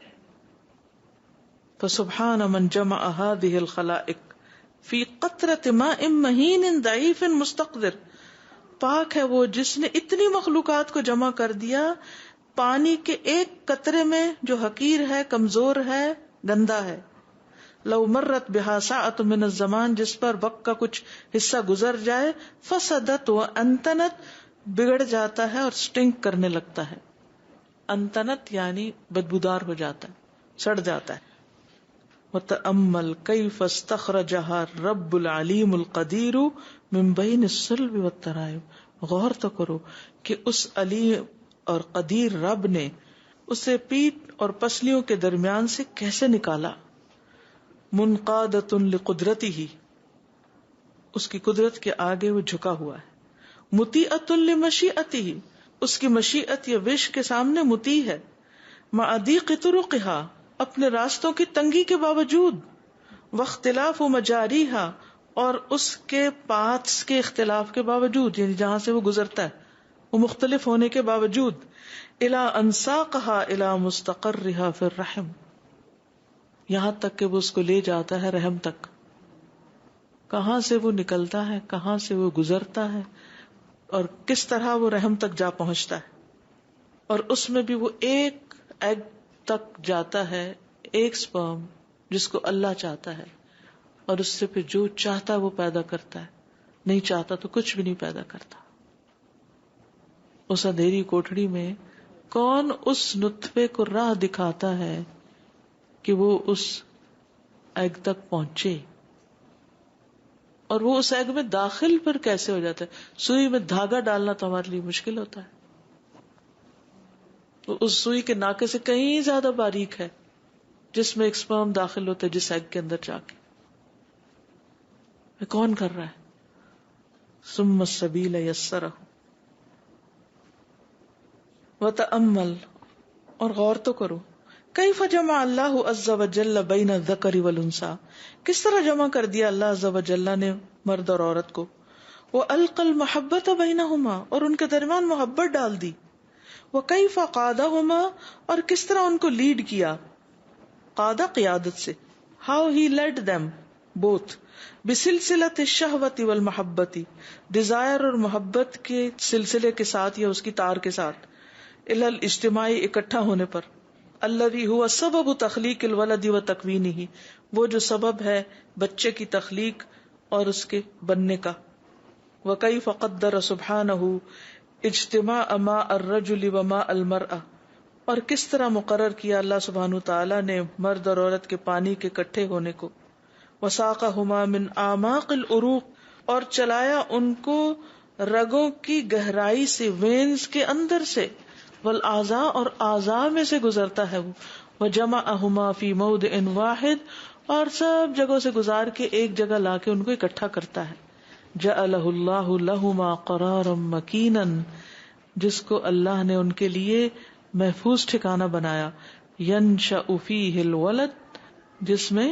فسبحان من جمع هذه الخلائق فی قطرۃ ماء مہین ضعیف مستقدر. پاک ہے وہ جس نے اتنی مخلوقات کو جمع کر دیا پانی کے ایک قطرے میں جو حقیر ہے، کمزور ہے، گندا ہے. لو مرت بها ساعۃ من الزمان، جس پر وقت کا کچھ حصہ گزر جائے، فسدت وانتنت، بگڑ جاتا ہے اور سٹنک کرنے لگتا ہے. انتنت یعنی بدبودار ہو جاتا ہے، سڑ جاتا ہے. وتأمل کیف استخرجها رب العلیم القدیر من بین الصلب والترائب. غور تو کرو کہ اس علیم اور قدیر رب نے اسے پیٹ اور پسلیوں کے درمیان سے کیسے نکالا. منقادۃ لقدرتہ، اس کی قدرت کے آگے وہ جھکا ہوا ہے. مطیعۃ لمشیئتہ، اس کی مشیئت یا وش کے سامنے مطیع ہے. مع ضیق طرقہا، اپنے راستوں کی تنگی کے باوجود. واختلاف مجاریہا، اور اس کے پاتھس کے اختلاف کے باوجود، یعنی جہاں سے وہ گزرتا ہے وہ مختلف ہونے کے باوجود. الی ان ساقہا الی مستقرہا فی الرحم، یہاں تک کہ وہ اس کو لے جاتا ہے رحم تک. کہاں سے وہ نکلتا ہے، کہاں سے وہ گزرتا ہے، اور کس طرح وہ رحم تک جا پہنچتا ہے. اور اس میں بھی وہ ایک ایگ تک جاتا ہے، ایک سپرم جس کو اللہ چاہتا ہے، اور اس سے پھر جو چاہتا وہ پیدا کرتا ہے، نہیں چاہتا تو کچھ بھی نہیں پیدا کرتا. اس اندھیری کوٹڑی میں کون اس نطفے کو راہ دکھاتا ہے کہ وہ اس ایگ تک پہنچے، اور وہ اس ایگ میں داخل پھر کیسے ہو جاتا ہے. سوئی میں دھاگا ڈالنا تو ہمارے لیے مشکل ہوتا ہے، وہ اس سوئی کے ناکے سے کہیں زیادہ باریک ہے جس میں ایک سپرم داخل ہوتا ہے جس ایگ کے اندر جا کے. کون کر رہا ہے؟ ثم السبیل یسرہ. وتأمل، اور غور تو کرو، کیف جمع اللہ عز وجل بین الذکر والانثی، کس طرح جمع کر دیا اللہ عز وجل نے مرد اور عورت کو. والقى المحبۃ بینہما، اور ان کے درمیان محبت ڈال دی. وکیف قادہما، اور کس طرح ان کو لیڈ کیا. قادہ قیادت سے، how he led them both. بسلسلۃ الشہوۃ والمحبۃ، ڈیزائر اور محبت کے سلسلے کے ساتھ یا اس کی تار کے ساتھ. الی الاجتماع، اکٹھا ہونے پر. الذی هو سبب تخلیق الولد و تکوینہ، وہ جو سبب ہے بچے کی تخلیق اور اس کے بننے کا. وکیف قدر سبحانہ اجتماع ماء الرجل و ماء المرأة، اور کس طرح مقرر کیا اللہ سبحانہ تعالیٰ نے مرد اور عورت کے پانی کے اکٹھے ہونے کو. وساقہما من اعماق العروق، اور چلایا ان کو رگوں کی گہرائی سے، وینز کے اندر سے. والاعضاء، اور اعضاء میں سے گزرتا ہے وہ. وجمعہما فی موضع واحد، اور سب جگہوں سے گزار کے ایک جگہ لا کے ان کو اکٹھا کرتا ہے. جعلہ اللہ لہما قرارا مکینا، جس کو اللہ نے ان کے لیے محفوظ ٹھکانہ بنایا. ینشأ فیہ الولد، جس میں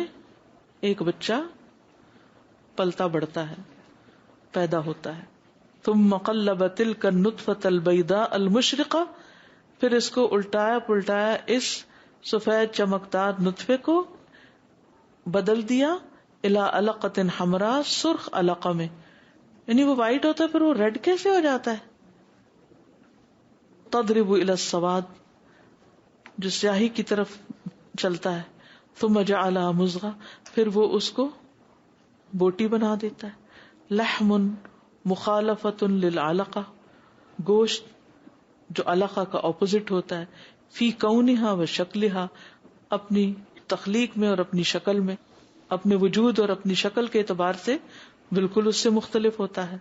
ایک بچہ پلتا بڑھتا ہے، پیدا ہوتا ہے. ثم قلب تلک النطفۃ البیضاء المشرقہ، پھر اس کو الٹایا پلٹایا اس سفید چمکدار نطفے کو بدل دیا. الی علقۃ حمراء، سرخ علقہ میں. یعنی وہ وائٹ ہوتا ہے پھر وہ ریڈ کیسے ہو جاتا ہے؟ تضرب الی السواد، جو سیاہی کی طرف چلتا ہے. ثم جعلها مضغہ، پھر وہ اس کو بوٹی بنا دیتا ہے. لحم مخالفۃ للعلقہ، گوشت جو علقہ کا اپوزٹ ہوتا ہے. فی کونہا و شکلہا، اپنی تخلیق میں اور اپنی شکل میں، اپنے وجود اور اپنی شکل کے اعتبار سے بالکل اس سے مختلف ہوتا ہے.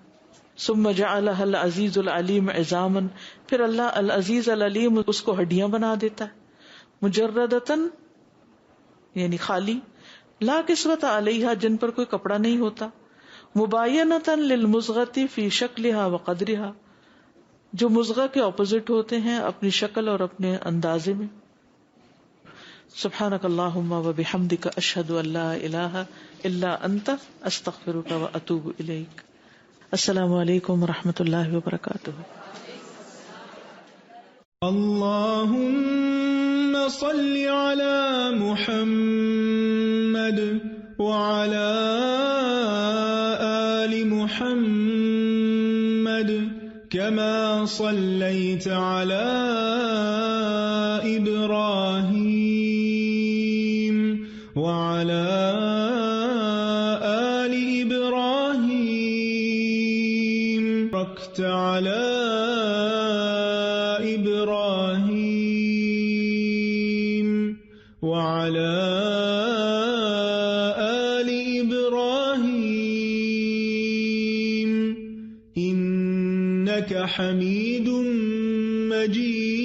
ثم جعلها العزیز العلیم عظاما، پھر اللہ العزیز العلیم اس کو ہڈیاں بنا دیتا ہے. مجردتاً یعنی خالی، لا کسوۃ علیہا، جن پر کوئی کپڑا نہیں ہوتا. مباینۃ للمصغۃ فی شکلہا و قدرہا، جو مصغہ کے اپوزٹ ہوتے ہیں اپنی شکل اور اپنے اندازے میں. سبحانک اللہم و بحمدک، اشہد ان لا الہ الا انت، استغفرک و اتوب الیک. السلام علیکم و رحمۃ اللہ وبرکاتہ. اللہم صل علی محمد وعلی آل محمد كما صليت على إبراهيم وعلى آل إبراهيم باركت على إبراهيم وعلى آل إبراهيم إنك حميد مجيد.